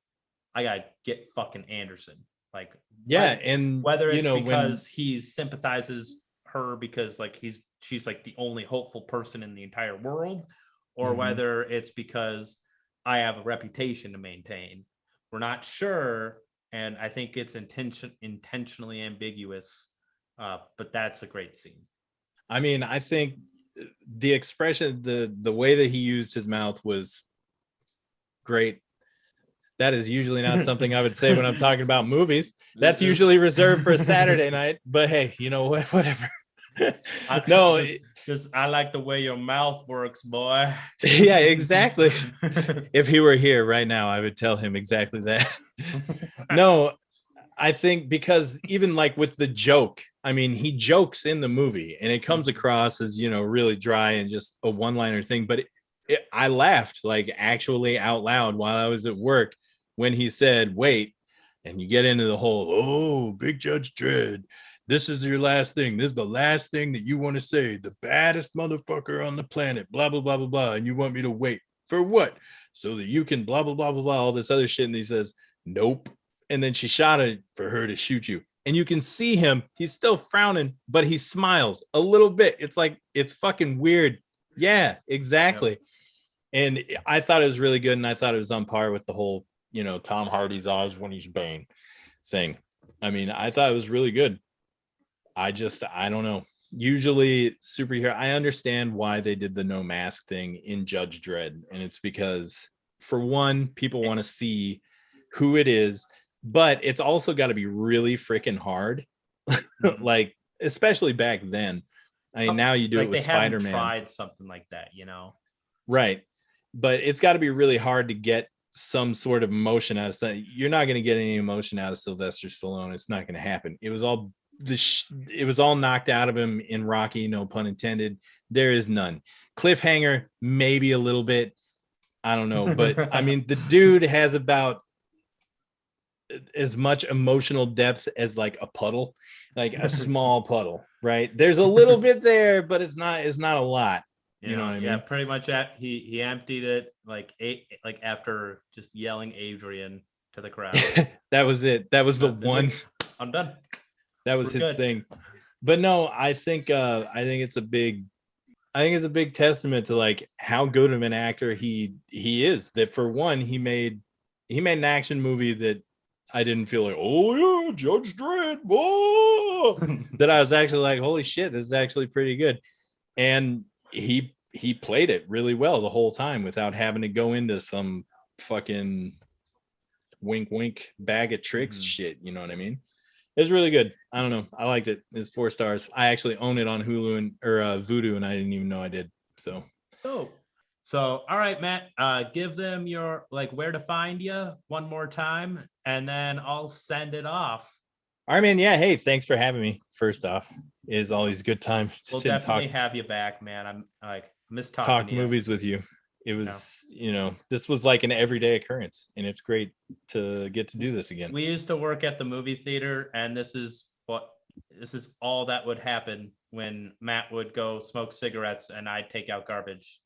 I gotta get fucking Anderson. Like, and whether it's because he sympathizes her because like she's like the only hopeful person in the entire world, or whether it's because I have a reputation to maintain. We're not sure, and I think it's intentionally ambiguous. But that's a great scene. I mean, I think the expression, the way that he used his mouth was great. That is usually not something I would say when I'm talking about movies. That's usually reserved for a Saturday night. But hey, you know what? Whatever. No, just I like the way your mouth works, boy. Yeah, exactly. If he were here right now, I would tell him exactly that. No, I think because even like with the joke, I mean, he jokes in the movie and it comes across as, really dry and just a one-liner thing. But I laughed like actually out loud while I was at work when he said, wait, and you get into the whole, oh, Big Judge Dredd, this is your last thing. This is the last thing that you want to say. The baddest motherfucker on the planet, blah, blah, blah, blah, blah. And you want me to wait for what? So that you can blah, blah, blah, blah, blah, all this other shit. And he says, nope. And then she shot it for her to shoot you. And you can see him. He's still frowning, but he smiles a little bit. It's like, it's fucking weird. Yeah, exactly. Yep. And I thought it was really good. And I thought it was on par with the whole, Tom Hardy's Oz when he's Bane thing. I mean, I thought it was really good. I don't know. Usually superhero, I understand why they did the no mask thing in Judge Dredd. And it's because, for one, people want to see who it is, but it's also got to be really freaking hard. Like, especially back then. I mean, now you do like it with Spider-Man. Tried something like that, Right. But it's got to be really hard to get some sort of emotion out of something. You're not going to get any emotion out of Sylvester Stallone. It's not going to happen. It was all knocked out of him in Rocky, no pun intended. There is none. Cliffhanger, maybe a little bit. I don't know. But I mean, the dude has about as much emotional depth as like a puddle, like a small puddle, right? There's a little bit there, but it's not a lot. You know what I mean? Yeah, pretty much. He emptied it like after just yelling Adrian to the crowd. That was it. That was the one. I'm done. That was his thing. But no, I think it's a big testament to like how good of an actor he is. That for one, he made an action movie that I didn't feel like, oh yeah, Judge Dredd, whoa! That I was actually like, holy shit, this is actually pretty good. And he played it really well the whole time without having to go into some fucking wink wink bag of tricks shit. You know what I mean? It's really good. I don't know. I liked it. It's 4 stars. I actually own it on Hulu or Vudu, and I didn't even know I did. So all right, Matt, give them your where to find you one more time, and then I'll send it off. All right, man. Yeah. Hey, thanks for having me. First off, it is always a good time to we'll definitely have you back, man. I'm miss talk movies with you. It was, this was like an everyday occurrence, and it's great to get to do this again. We used to work at the movie theater, and this is all that would happen when Matt would go smoke cigarettes and I'd take out garbage.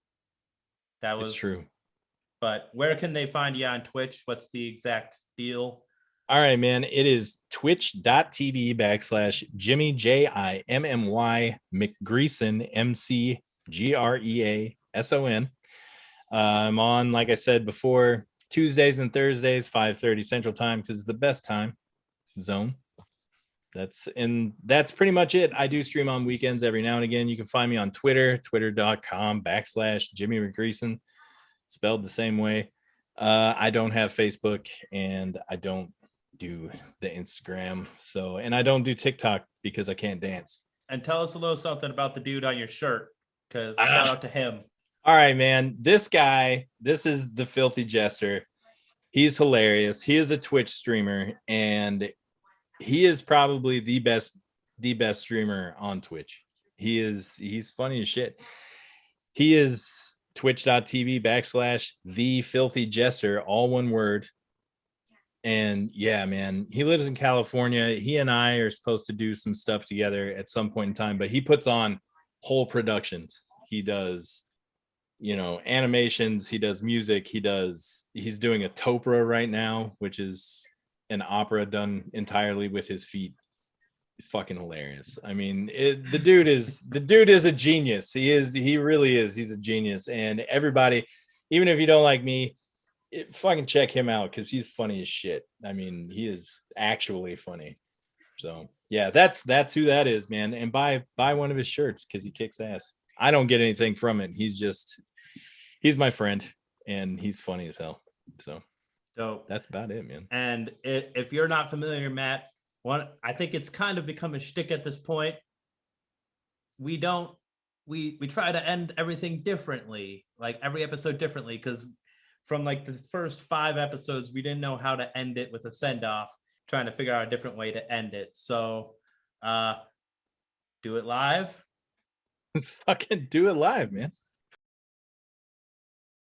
That was true. But where can they find you on Twitch? What's the exact deal? All right, man. It is twitch.tv/Jimmy JIMMY McGreason MCGreason. I'm on, like I said before, Tuesdays and Thursdays, 5:30 Central Time, because it's the best time zone. That's pretty much it. I do stream on weekends every now and again. You can find me on Twitter, twitter.com/Jimmy McGreason, spelled the same way. I don't have Facebook, and I don't do the Instagram. And I don't do TikTok because I can't dance. And tell us a little something about the dude on your shirt, because shout out to him. All right, man. This guy, this is the Filthy Jester. He's hilarious. He is a Twitch streamer, and he is probably the best streamer on Twitch. He's funny as shit. He is twitch.tv/the Filthy Jester, all one word. And yeah, man, he lives in California. He and I are supposed to do some stuff together at some point in time, but he puts on whole productions. He does, animations. He does music. He's doing a Topra right now, which is an opera done entirely with his feet. He's fucking hilarious. I mean, the dude is a genius. He really is. He's a genius. And everybody, even if you don't like me, fucking check him out because he's funny as shit. I mean, he is actually funny. So yeah, that's who that is, man. And buy one of his shirts because he kicks ass. I don't get anything from it. He's my friend and he's funny as hell. So that's about it, man. And if you're not familiar, Matt, I think it's kind of become a shtick at this point. We try to end everything differently, like every episode differently, because from like the first 5 episodes, we didn't know how to end it with a send off, trying to figure out a different way to end it. So do it live. Fucking do it live, man.